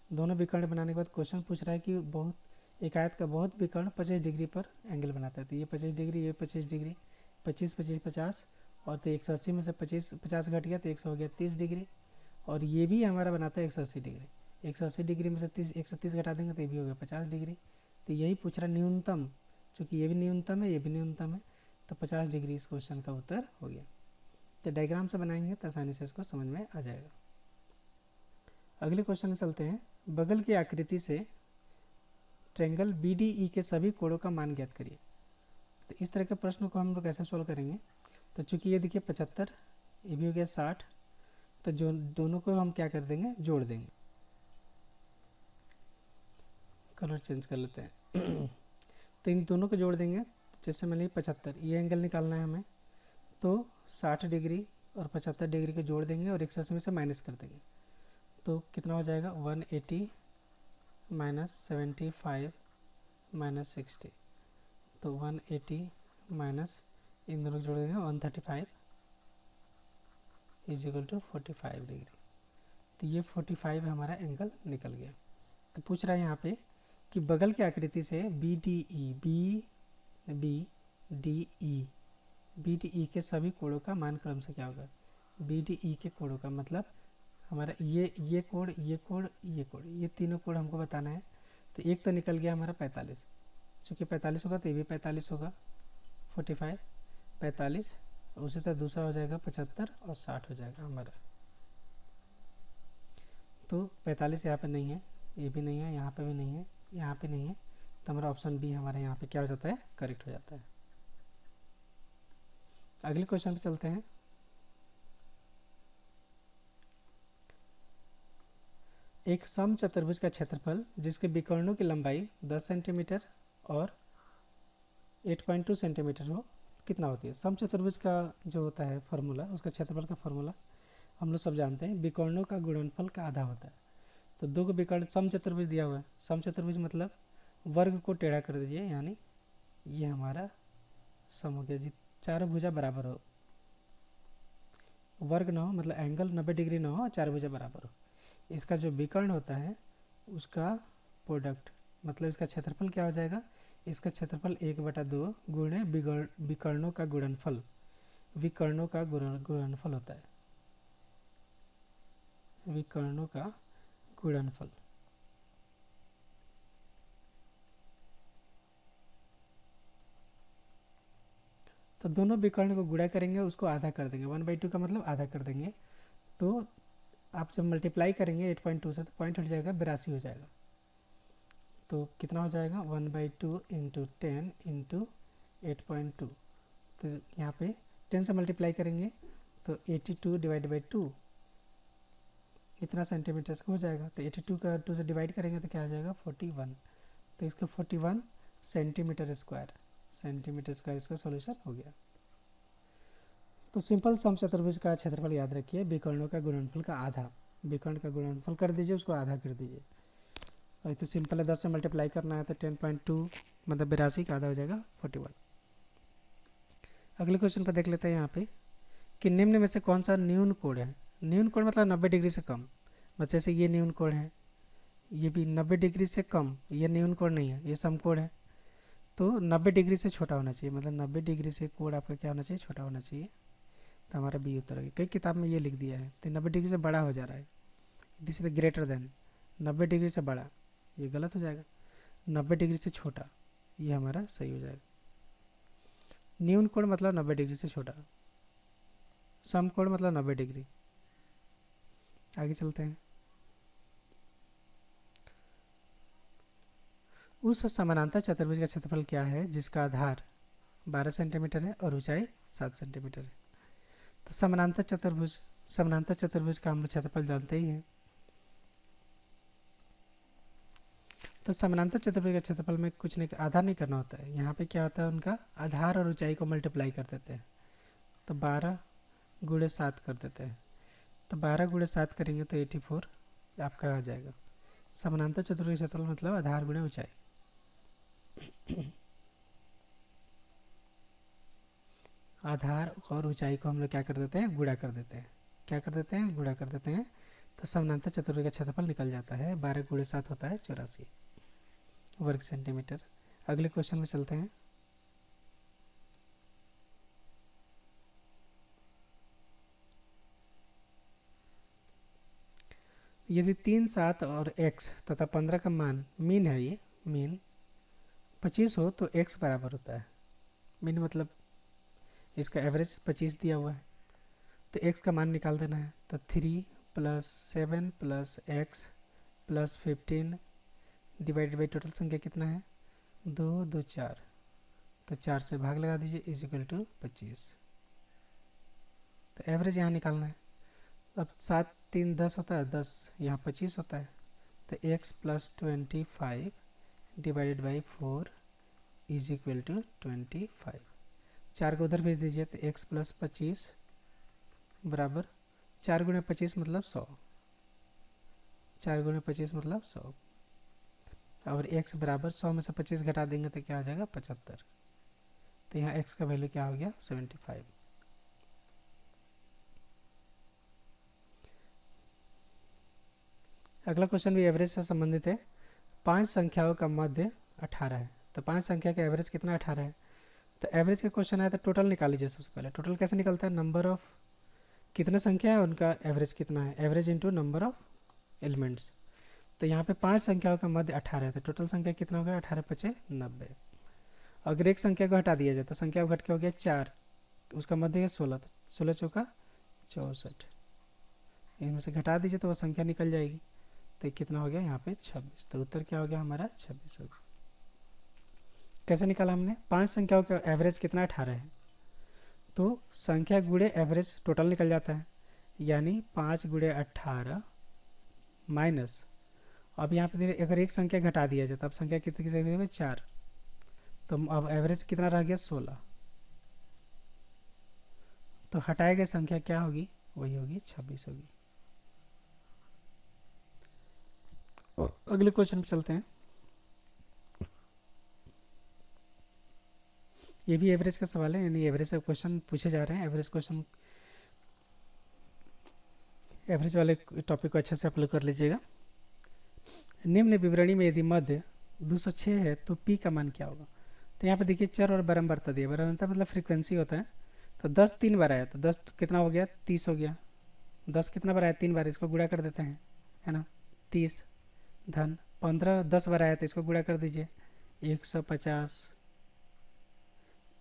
दोनों विकर्ण बनाने के बाद क्वेश्चन पूछ रहा है कि एक आयत का बहुत विकर्ण 25 डिग्री पर एंगल बनाता है। तो ये 25 डिग्री, ये 25 डिग्री, 25 25 50, और तो 180 में से 50 घट गया तो 100 हो गया 30 डिग्री। और ये भी हमारा बनाता है 180 डिग्री, 180 डिग्री में से 130 घटा देंगे तो ये भी हो गया 50 डिग्री। तो यही पूछ रहा न्यूनतम, चूँकि ये भी न्यूनतम है ये भी न्यूनतम है, तो 50 डिग्री इस क्वेश्चन का उत्तर हो गया। तो डायग्राम से बनाएंगे तो आसानी से इसको समझ में आ जाएगा। अगले क्वेश्चन में चलते हैं। बगल की आकृति से ट्रेंगल BDE के सभी कोणों का मान ज्ञात करिए। तो इस तरह के प्रश्न को हम लोग कैसे सॉल्व करेंगे। तो चूंकि ये देखिए 75, ये भी हो गया 60, तो जो दोनों को हम क्या कर देंगे, जोड़ देंगे। कलर चेंज कर लेते हैं। तो इन दोनों को जोड़ देंगे। जैसे मान लीजिए 75, ये एंगल निकालना है हमें, तो 60 डिग्री और 75 डिग्री को जोड़ देंगे और 180 में से माइनस कर देंगे। तो कितना हो जाएगा, 180 माइनस 75 माइनस 60। तो 180 माइनस इन दोनों को जोड़ देंगे 135 इज इक्वल टू 45 डिग्री। तो ये 45 हमारा एंगल निकल गया। तो पूछ रहा है यहाँ पे कि बगल की आकृति से BDE के सभी कोणों का मान क्रम से क्या होगा। BDE के कोणों का मतलब हमारा ये कोण, ये कोण, ये कोण, ये तीनों कोण हमको बताना है। तो एक तो निकल गया हमारा 45, चूँकि 45 होगा तो ये भी 45 होगा, 45 45, उसी तरह दूसरा हो जाएगा 75 और 60 हो जाएगा हमारा। तो 45 यहाँ पे नहीं है, ये भी नहीं है, यहाँ पे भी नहीं है, यहाँ पे नहीं है, तो हमारा ऑप्शन बी हमारे यहाँ पे क्या हो जाता है, करेक्ट हो जाता है। अगले क्वेश्चन पे चलते हैं। एक समचतुर्भुज का क्षेत्रफल जिसके विकर्णों की लंबाई 10 सेंटीमीटर और 8.2 सेंटीमीटर हो, कितना होती है। समचतुर्भुज का जो होता है फार्मूला, उसका क्षेत्रफल का फार्मूला हम लोग सब जानते हैं, विकर्णों का गुणनफल का आधा होता है। तो दो को विकर्ण समचतुर्भुज दिया हुआ है। समचतुर्भुज मतलब वर्ग को टेढ़ा कर दीजिए, यानी ये हमारा सम हो गया जी। चारों भुजा बराबर हो, वर्ग ना हो, मतलब एंगल 90 डिग्री ना हो, चार भुजा बराबर हो। इसका जो विकर्ण होता है उसका प्रोडक्ट, मतलब इसका क्षेत्रफल क्या हो जाएगा, इसका क्षेत्रफल 1/2 गुणे विकर्णों का गुणनफल, विकर्णों का गुणनफल होता है, विकर्णों का गुणनफल। तो दोनों विकर्ण को गुणा करेंगे, उसको आधा कर देंगे, 1/2 का मतलब आधा कर देंगे। तो आप जब मल्टीप्लाई करेंगे 8.2 से तो पॉइंट हट जाएगा, 82 हो जाएगा। तो कितना हो जाएगा, 1/2 इंटू 10 इंटू 8.2। तो यहाँ पे 10 से मल्टीप्लाई करेंगे तो 82 डिवाइड बाई 2 इतना सेंटीमीटर का हो जाएगा। तो 82 का 2 से डिवाइड करेंगे तो क्या आ जाएगा, 41। तो इसका 41 सेंटीमीटर स्क्वायर इसका सॉल्यूशन हो गया। तो सिंपल समचतुर्भुज का क्षेत्रफल याद रखिए, विकर्णों का गुणनफल का आधा, विकर्ण का गुणनफल कर दीजिए, उसको आधा कर दीजिए। और तो सिंपल है, 10 से मल्टीप्लाई करना है तो 10.2 मतलब 82 का आधा हो जाएगा 41। अगले क्वेश्चन पर देख लेते हैं यहाँ पे कि निम्न में से कौन सा न्यून कोण है। न्यून कोण मतलब 90 डिग्री से कम। बच्चे से ये न्यून कोण है, ये भी 90 डिग्री से कम, ये न्यून कोण नहीं है, ये समकोण है। तो 90 डिग्री से छोटा होना चाहिए, मतलब 90 डिग्री से कोण आपका क्या होना चाहिए, छोटा होना चाहिए। तो हमारा बी उत्तर है। कई किताब में ये लिख दिया है, तो 90 डिग्री से बड़ा हो जा रहा है, this is greater than. 90 degree से बड़ा, ये गलत हो जाएगा। 90 डिग्री से छोटा, ये हमारा सही हो जाएगा। न्यून कोण मतलब 90 डिग्री से छोटा, समकोण मतलब 90 डिग्री। आगे चलते हैं। उस समानांतर चतुर्भुज का क्षेत्रफल क्या है जिसका आधार 12 सेंटीमीटर है और ऊंचाई 7 सेंटीमीटर है। तो समानांतर चतुर्भुज का हम लोग क्षेत्रफल जानते ही हैं। तो समानांतर चतुर्भुज का क्षेत्रफल में कुछ नहीं, आधार नहीं करना होता है। यहाँ पे क्या होता है, उनका आधार और ऊंचाई को मल्टीप्लाई कर देते हैं। तो 12 गुणे 7 कर देते हैं। तो 12 गुणे 7 करेंगे तो 84 आपका आ जाएगा। समानांतर चतुर्भुज का क्षेत्रफल मतलब आधार गुणे ऊंचाई। आधार और ऊंचाई को हम लोग क्या कर देते हैं, गुणा कर देते हैं। क्या कर देते हैं, गुणा कर देते हैं। तो समानांतर चतुर्भुज का क्षेत्रफल निकल जाता है, 12 गुणे 7 होता है 84 वर्ग सेंटीमीटर। अगले क्वेश्चन में चलते हैं। यदि 3, 7 और x तथा 15 का मान मीन है, ये मीन 25 हो तो x बराबर होता है। मीन मतलब इसका एवरेज 25 दिया हुआ है, तो x का मान निकाल देना है। तो 3 + 7 + x + 15 डिवाइडेड बाई टोटल संख्या कितना है, 2 2 4। तो 4 से भाग लगा दीजिए, इज इक्वल टू 25। तो एवरेज यहाँ निकालना है। अब 7 3 10 होता है, 10 यहाँ 25 होता है। तो x + 25 divided by 4 is equal to 25। 4 को उधर भेज दीजिए, तो x + 25 बराबर 4 गुणे 25 मतलब 100। 4 गुणे 25 मतलब 100। और x बराबर 100 में से 25 घटा देंगे तो क्या हो जाएगा, 75। तो यहाँ x का वैल्यू क्या हो गया, 75। अगला क्वेश्चन भी एवरेज से संबंधित है। 5 संख्याओं का मध्य 18 है। तो 5 संख्या का एवरेज कितना, 18 है। तो एवरेज का क्वेश्चन आया तो टोटल निकाल लीजिए। सबसे पहले टोटल कैसे निकलता है, नंबर ऑफ कितने संख्या है उनका एवरेज कितना है, average into number of elements. तो यहाँ पे 5 संख्याओं का मध्य 18 है, तो टोटल संख्या कितना हो गया, 18 × 5 = 90। अगर एक संख्या को हटा दिया जाए तो संख्या घट के हो गया 4, उसका मध्य है 16, तो 16 चौका 64। इनमें से घटा दीजिए तो वह संख्या निकल जाएगी। तो कितना हो गया यहाँ पे 26। तो उत्तर क्या हो गया हमारा, 26 हो गया। कैसे निकाला हमने, 5 संख्याओं का एवरेज कितना, 18 है। तो संख्या गुणे एवरेज टोटल निकल जाता है, यानी 5 × 18 माइनस, अब यहाँ पे अगर एक संख्या घटा दिया जाए तो अब संख्या कितनी की होगी, 4। तो अब एवरेज कितना रह गया, 16। तो हटाए गए संख्या क्या होगी, वही होगी 26 होगी। अगले क्वेश्चन पे चलते हैं। ये भी एवरेज का सवाल है, यानी एवरेज का क्वेश्चन पूछे जा रहे हैं। एवरेज वाले टॉपिक को अच्छे से अप्लाई कर लीजिएगा। निम्न विवरणी में यदि मध्य 206 है तो p का मान क्या होगा। तो यहाँ पे देखिए चर और बारंबारता दिया, बारंबारता मतलब फ्रीक्वेंसी होता है। तो 10 3 बार आया तो 10 कितना हो गया, 30 हो गया। 10 कितना बार आया, 3 बार, इसको गुणा कर देते हैं, है ना, 30 धन 15 10 बार आया तो इसको गुणा कर दीजिए, 150।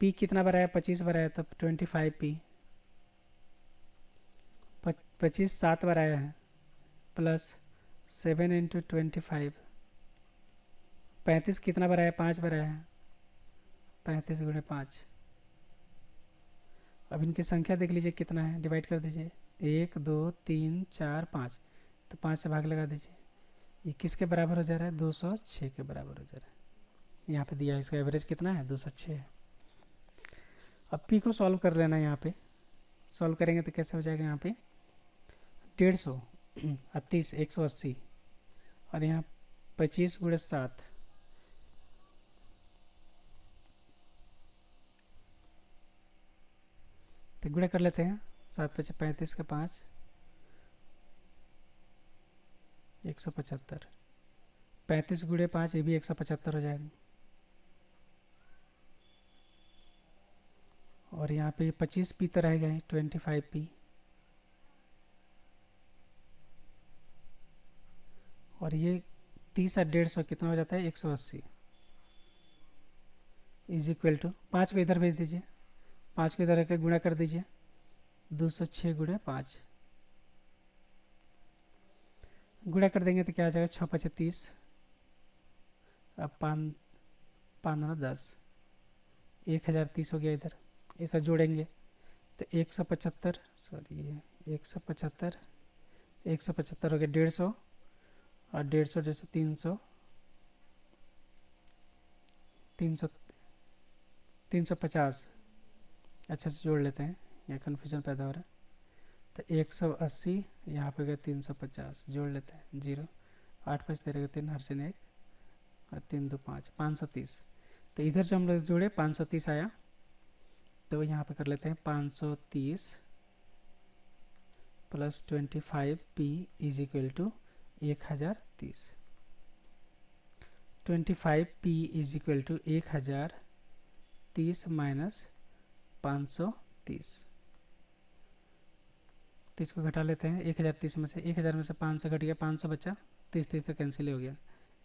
पी कितना बार आया, 25 बार आया तब 25p। 25 7 बार आया है, प्लस 7 × 25। 35 कितना बार आया, 5 बार आया है, 35 × 5। अब इनकी संख्या देख लीजिए कितना है, डिवाइड कर दीजिए, 1 2 3 4 5। तो 5 से भाग लगा दीजिए, ये किसके बराबर हो जा रहा है, 206 के बराबर हो जा रहा है। यहाँ पे दिया है, इसका एवरेज कितना है, 206 है। अब पी को सॉल्व कर लेना है। यहाँ पे सॉल्व करेंगे तो कैसे हो जाएगा, यहाँ पे 150 30 180 और यहाँ 25 × 7 तो गुणा कर लेते हैं, 7 पचे 35 का 5, 175। 35 गुणे 5, ये भी 175 हो जाएगा। और यहाँ पे 25p तो रहेगा ही, 25p। और ये 30 और 150 कितना हो जाता है, 180। इज इक्वल टू 5 को इधर भेज दीजिए, 5 को इधर रख के गुणा कर दीजिए, 206 गुणे 5। गुणा कर देंगे तो क्या आ जाएगा, 6 पचे 30, अब 5 5 10, 1030 हो गया। इधर ऐसा जोड़ेंगे तो 175, सॉरी ये 175, 175 हो गया 150, और 150 जैसे 300, 300 350। अच्छे से जोड़ लेते हैं, यह कन्फ्यूजन पैदा हो रहा है। तो 180, यहाँ पे गया 350, जोड़ लेते हैं, 0 8 5 13 3 हर से 1 और 3 2 5, 530। तो इधर जो हम लोग जोड़े 530 आया, तो यहाँ पे कर लेते हैं 530 plus 25p is equal to 1030। 25p is equal to 1030 minus 530। तो इसको घटा लेते हैं, 1030 में से 1000 में से 500 घट गया, 500 बचा, 30 30 तो कैंसिल हो गया,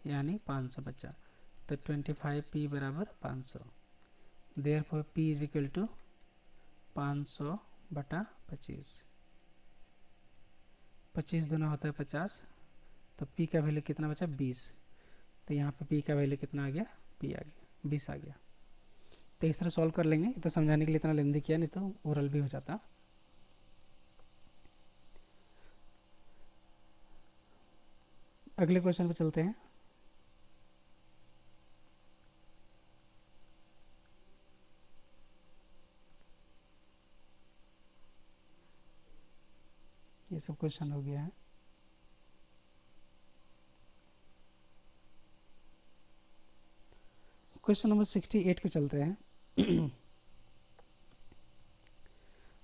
यानी 500 बचा। तो 25p बराबर 500। Therefore p is equal to 500 बटा 25। 25 दूना होता है 50, तो p का वैल्यू कितना बचा, 20। तो यहाँ पे p का वैल्यू कितना आ गया, p आ गया 20 आ गया। तो इस तरह सॉल्व कर लेंगे, तो समझाने के लिए इतना लेंदी किया, नहीं तो ओरल भी हो जाता। अगले क्वेश्चन पे चलते हैं। ये सब क्वेश्चन हो गया है। क्वेश्चन नंबर 68 पे चलते हैं।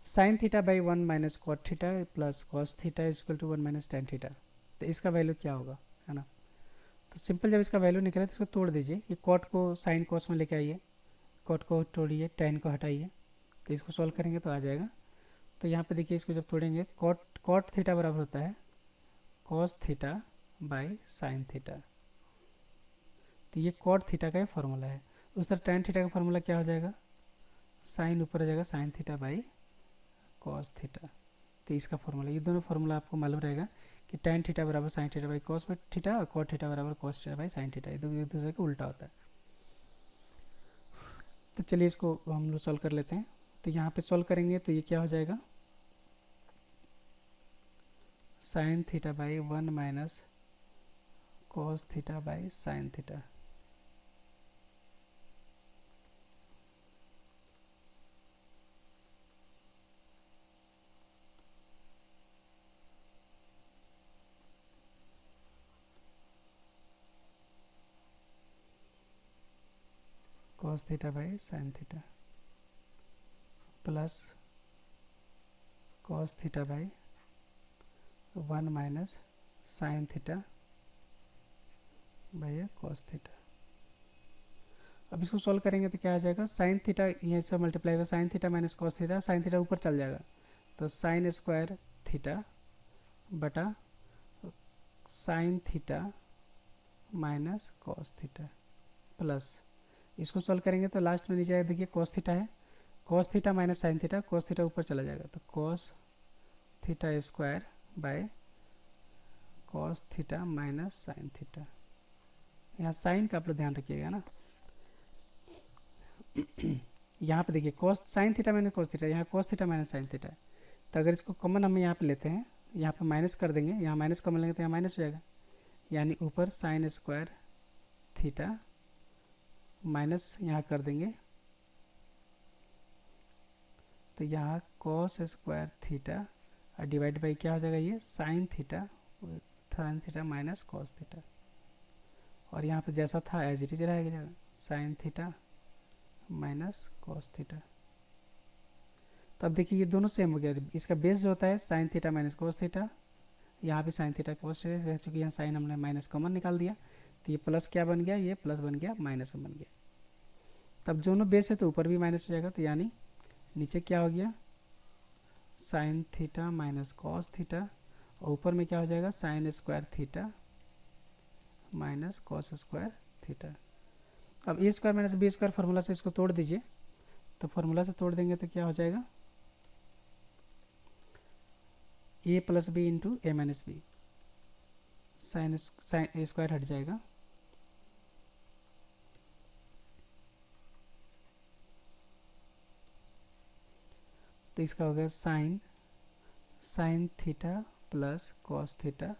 Sine theta by 1 minus cot theta plus cos theta is equal to 1 minus tan theta. तो इसका वैल्यू क्या होगा, है ना। तो सिंपल, जब इसका वैल्यू निकले तो इसको तोड़ दीजिए। ये कॉट को साइन कॉस में लेके आइए, कॉट को तोड़िए, टेन को हटाइए, तो इसको सॉल्व करेंगे तो आ जाएगा। तो यहाँ पे देखिए, इसको जब तोड़ेंगे, कॉट थीटा बराबर होता है cos theta by sine theta. तो ये कॉट थीटा का फॉर्मूला है। उस तरह टेन थीटा का फॉर्मूला क्या हो जाएगा, साइन ऊपर हो जाएगा sign theta by cos theta. तो इसका फॉर्मूला, ये दोनों फॉर्मूला आपको मालूम रहेगा कि टेन थीटा बराबर sign theta by cos theta और कॉट थीटा बराबर cos theta by sine theta, ये एक दूसरे के उल्टा होता है। तो चलिए इसको हम लोग सॉल्व कर लेते हैं। तो यहाँ पे सॉल्व करेंगे तो ये क्या हो जाएगा, sign theta by 1 minus cos theta by sine theta. Cos theta by sine theta plus cos theta by 1 minus sign theta by cos theta. अब इसको सॉल्व करेंगे तो क्या आ जाएगा, साइन थीटा यहाँ से मल्टीप्लाई होगा, sign theta minus cos theta, sine theta ऊपर चल जाएगा, तो साइन स्क्वायर थीटा बटा sign theta minus cos theta plus, इसको सॉल्व करेंगे तो लास्ट में नीचे देखिए कॉस थीटा है, cos theta minus sine theta, cos theta ऊपर चला जाएगा, तो cos theta square by cos theta minus sine theta. यहाँ साइन का आप लोग ध्यान रखिएगा ना। यहाँ पे देखिए cos sine theta minus cos theta, यहाँ cos theta minus sine theta है। तो अगर इसको कॉमन हम यहाँ पे लेते हैं, यहाँ पे माइनस कर देंगे, यहाँ माइनस कॉमन लेंगे तो यहाँ माइनस हो जाएगा, यानी ऊपर साइन स्क्वायर थीटा माइनस यहाँ कर देंगे, तो यहाँ कॉस स्क्वायर थीटा और डिवाइड बाई क्या हो जाएगा, ये sign theta minus cos theta, और यहाँ पे जैसा था एज इट इज रहेगा, sign theta minus cos theta. तो अब देखिए ये दोनों सेम हो गया। इसका बेस जो होता है sign theta minus cos theta, यहाँ पे साइन थीटा कोस है, चूँकि यहाँ साइन हमने माइनस कॉमन निकाल दिया, तो ये प्लस क्या बन गया, ये प्लस बन गया, माइनस बन गया। तब दोनों बेस है तो ऊपर भी माइनस हो जाएगा, तो यानी नीचे क्या हो गया, sine theta minus cos theta, और ऊपर में क्या हो जाएगा, sine square theta minus cos square theta. अब A square minus B square formula से इसको तोड़ दीजिए, तो फार्मूला से तोड़ देंगे तो क्या हो जाएगा, ए प्लस बी इंटू ए माइनस बी, साइन ए स्क्वायर हट जाएगा, तो इसका हो गया sine theta plus cos theta,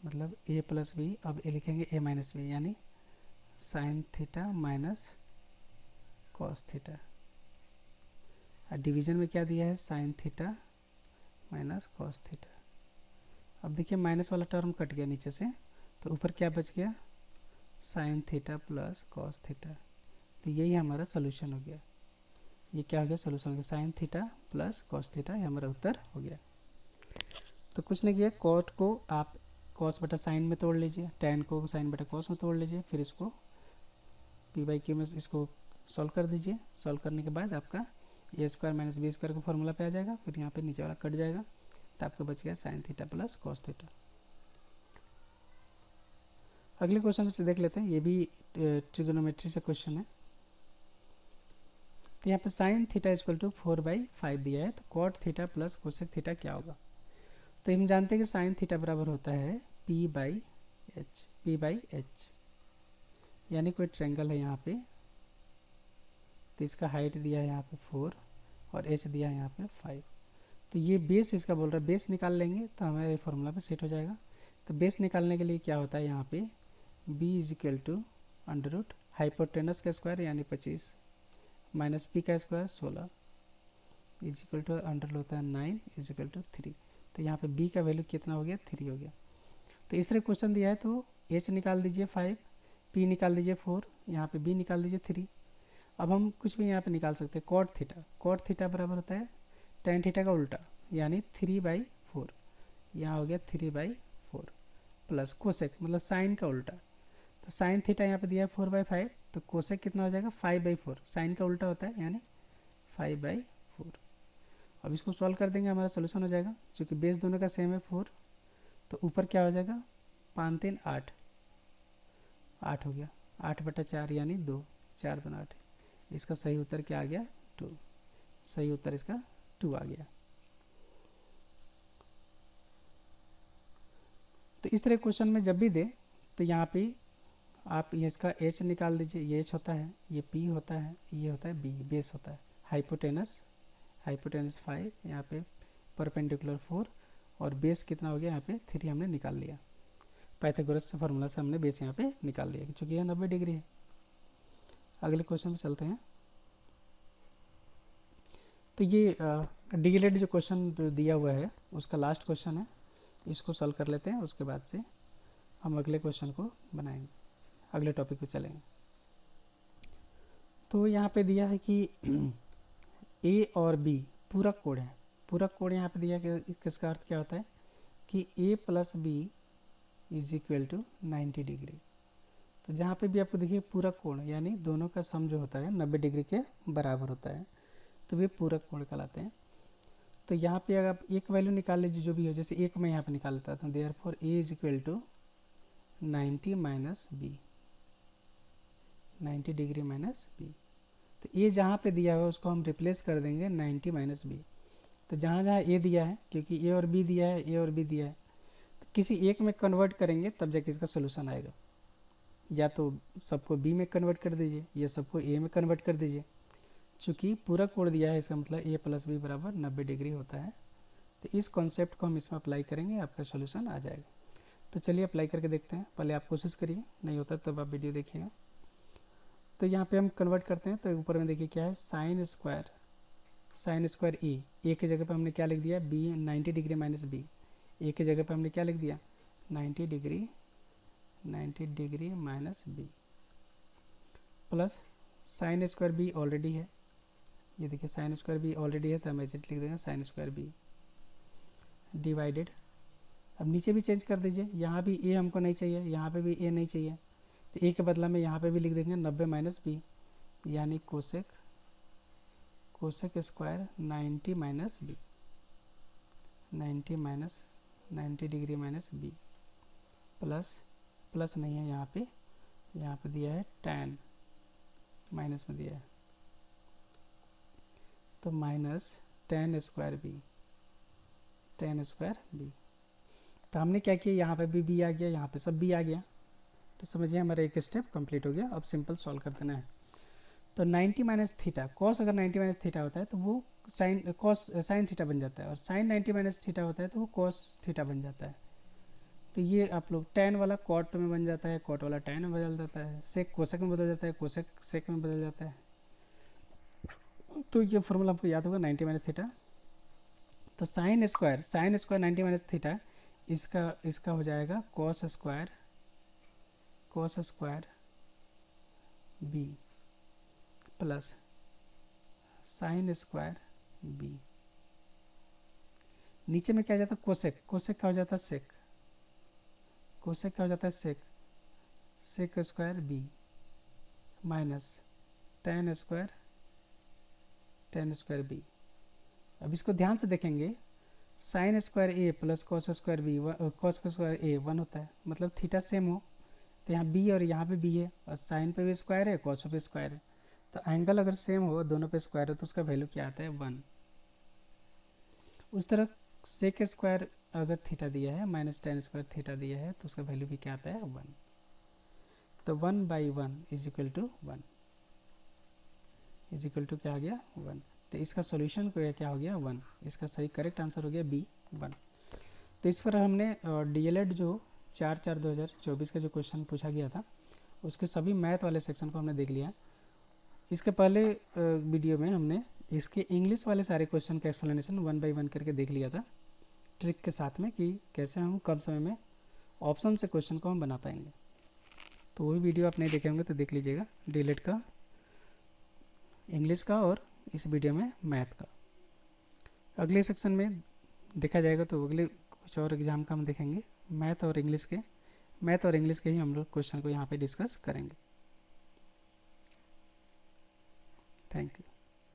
मतलब ए प्लस बी, अब ए लिखेंगे ए माइनस बी, यानी sign theta minus cos theta. Division में क्या दिया है, sign theta minus cos theta. अब देखिए माइनस वाला टर्म कट गया नीचे से, तो ऊपर क्या बच गया, sine theta plus cos theta. तो यही हमारा सोल्यूशन हो गया, ये क्या हो गया, सोल्यूशन हो गया, sine theta plus cos theta, ये हमारा उत्तर हो गया। तो कुछ नहीं किया, कॉट को आप कॉस बटा साइन में तोड़ लीजिए, टैन को साइन बटा कॉस में तोड़ लीजिए, फिर इसको पी बाई क्यू में इसको सॉल्व कर दीजिए। सॉल्व करने के बाद आपका ए स्क्वायर माइनस बी स्क्वायर का फॉर्मूला पे आ जाएगा, फिर यहाँ पे नीचे वाला कट जाएगा, तो आपको बच गया sine theta plus cos theta. अगले क्वेश्चन से देख लेते हैं, ये भी ट्रिगोनोमेट्री से क्वेश्चन है। तो यहाँ पे साइन थीटा इक्वल टू 4/5 दिया है, तो cot theta plus cosec theta क्या होगा। तो हम जानते हैं कि साइन थीटा बराबर होता है पी बाई एच, यानी कोई ट्रायंगल है यहाँ पे, तो इसका हाइट दिया है यहाँ पे 4 और एच दिया है यहाँ पे 5। तो ये बेस इसका बोल रहा है, बेस निकाल लेंगे तो हमारे फॉर्मूला पे सेट हो जाएगा। तो बेस निकालने के लिए क्या होता है, यहाँ पे b is equal to under root hypotenuse का स्क्वायर यानी 25 माइनस पी का square 16 is equal to under होता है 9 इज इक्वल टू 3। तो यहाँ पे b का वैल्यू कितना हो गया, 3 हो गया। तो इस तरह क्वेश्चन दिया है, तो h निकाल दीजिए 5, p निकाल दीजिए 4, यहाँ पे b निकाल दीजिए 3। अब हम कुछ भी यहाँ पे निकाल सकते हैं, कॉट थीटा बराबर होता है tan थीटा का उल्टा, यानी 3/4, यहाँ हो गया 3/4 प्लस कोसेक मतलब साइन का उल्टा, तो साइन थीटा यहाँ पे दिया है 4/5, तो कोसेक कितना हो जाएगा 5/4, साइन का उल्टा होता है यानी 5/4। अब इसको सॉल्व कर देंगे, हमारा सोल्यूशन हो जाएगा, क्योंकि बेस दोनों का सेम है 4, तो ऊपर क्या हो जाएगा 5 3 8 8 हो गया, 8/4 यानी 2, 4 2 8। इसका सही उत्तर क्या आ गया, 2, सही उत्तर इसका 2 आ गया। तो इस तरह क्वेश्चन में जब भी दे तो यहाँ पे आप ये इसका h निकाल दीजिए, ये h होता है, ये p होता है, ये होता है b, बेस होता है, हाइपोटेनस 5, यहाँ पे परपेंडिकुलर 4, और बेस कितना हो गया यहाँ पे 3 हमने निकाल लिया। पाइथागोरस से फार्मूला से हमने बेस यहाँ पे निकाल लिया, क्योंकि यह 90 डिग्री है। अगले क्वेश्चन में चलते हैं। तो ये डिलेड जो क्वेश्चन दिया हुआ है उसका लास्ट क्वेश्चन है, इसको सॉल्व कर लेते हैं, उसके बाद से हम अगले क्वेश्चन को बनाएंगे, अगले टॉपिक पे चलेंगे। तो यहाँ पे दिया है कि ए और बी पूरक कोण है, पूरक कोण यहाँ पे दिया कि किसका अर्थ क्या होता है कि A plus B is equal to 90 degree. तो जहाँ पे भी आपको देखिए पूरक कोण यानी दोनों का सम जो होता है 90 डिग्री के बराबर होता है, तो वे पूरक कोण कहलाते हैं। तो यहाँ पे अगर आप एक वैल्यू निकाल लीजिए जो भी हो, जैसे एक मैं यहाँ पे निकाल लेता था, therefore A is equal to 90 minus B, 90 degree minus B. तो ए जहाँ पे दिया हुआ है उसको हम रिप्लेस कर देंगे 90 माइनस बी। तो जहाँ जहाँ ए दिया है, क्योंकि ए और बी दिया है, ए और बी दिया है, तो किसी एक में कन्वर्ट करेंगे तब जाके इसका सोल्यूशन आएगा। या तो सबको बी में कन्वर्ट कर दीजिए या सबको ए में कन्वर्ट कर दीजिए। चूँकि पूरक कोण दिया है इसका मतलब ए प्लस बी बराबर 90 डिग्री होता है। तो इस कॉन्सेप्ट को हम इसमें अप्लाई करेंगे, आपका सोल्यूशन आ जाएगा। तो चलिए अप्लाई करके देखते हैं, पहले आप कोशिश करिए, नहीं होता तब आप वीडियो देखिएगा। तो यहाँ पे हम कन्वर्ट करते हैं, तो ऊपर में देखिए क्या है साइन स्क्वायर ए की जगह पे हमने क्या लिख दिया, B 90 degree minus B, A की जगह पे हमने क्या लिख दिया 90 degree minus B, plus sine square B already है, ये देखिए साइन स्क्वायर बी ऑलरेडी है तो हम एज लिख देंगे साइन स्क्वायर बी डिवाइडेड। अब नीचे भी चेंज कर दीजिए, यहाँ भी ए हमको नहीं चाहिए, यहाँ पे भी ए नहीं चाहिए, तो ए के बदला में यहाँ पे भी लिख देंगे 90 माइनस बी, यानी cosec square 90 minus B, 90 degree minus B plus नहीं है यहाँ पे दिया है tan, माइनस में दिया है तो माइनस tan स्क्वायर बी, तो हमने क्या किया, यहाँ पे भी बी आ गया, यहाँ पे सब बी आ गया, तो समझिए हमारा एक स्टेप कंप्लीट हो गया। अब सिंपल सॉल्व कर देना है। तो 90 माइनस थीटा, कॉस अगर 90 माइनस थीटा होता है तो वो साइन थीटा बन जाता है, और साइन 90 माइनस थीटा होता है तो वो कॉस थीटा बन जाता है। तो ये आप लोग tan वाला कॉट में बन जाता है, कॉट वाला tan में बदल जाता है, सेक कोसेक में बदल जाता है, कोसेक सेक में बदल जाता है। तो ये फॉर्मूला आपको याद होगा 90 माइनस थीटा। तो साइन स्क्वायर 90 माइनस थीटा, इसका हो जाएगा cos square B plus sine square B. नीचे में क्या हो जाता है, कोसेक क्या हो जाता है, सेक क्या हो जाता है, sec square B minus tan square B. अब इसको ध्यान से देखेंगे, sine square A plus cos square B, cos square A 1 होता है, मतलब थीटा सेम हो, तो यहाँ बी और यहाँ पे बी है, और साइन पे भी स्क्वायर है, कॉस पे स्क्वायर है, तो एंगल अगर सेम हो, दोनों पे स्क्वायर हो, तो उसका वैल्यू क्या आता है, 1। उस तरह सेक स्क्वायर अगर थीटा दिया है माइनस tan स्क्वायर थीटा दिया है, तो उसका वैल्यू भी क्या आता है, 1। तो 1/1 इज इक्वल टू 1, क्या आ गया, 1। तो इसका सॉल्यूशन क्या हो गया, 1। इसका सही करेक्ट आंसर हो गया बी, 1। तो इस पर हमने DLED जो 4/4/2024 का जो क्वेश्चन पूछा गया था, उसके सभी मैथ वाले सेक्शन को हमने देख लिया। इसके पहले वीडियो में हमने इसके इंग्लिश वाले सारे क्वेश्चन का एक्सप्लेनेशन 1 बाई 1 करके देख लिया था, ट्रिक के साथ में कि कैसे हम कम समय में ऑप्शन से क्वेश्चन को हम बना पाएंगे। तो वही वीडियो आप नहीं देखे होंगे तो देख लीजिएगा, DLED का, इंग्लिश का और इस वीडियो में मैथ का। अगले सेक्शन में देखा जाएगा, तो अगले कुछ और एग्जाम का हम देखेंगे, मैथ और इंग्लिश के ही हम लोग क्वेश्चन को यहाँ पे डिस्कस करेंगे। Thank you.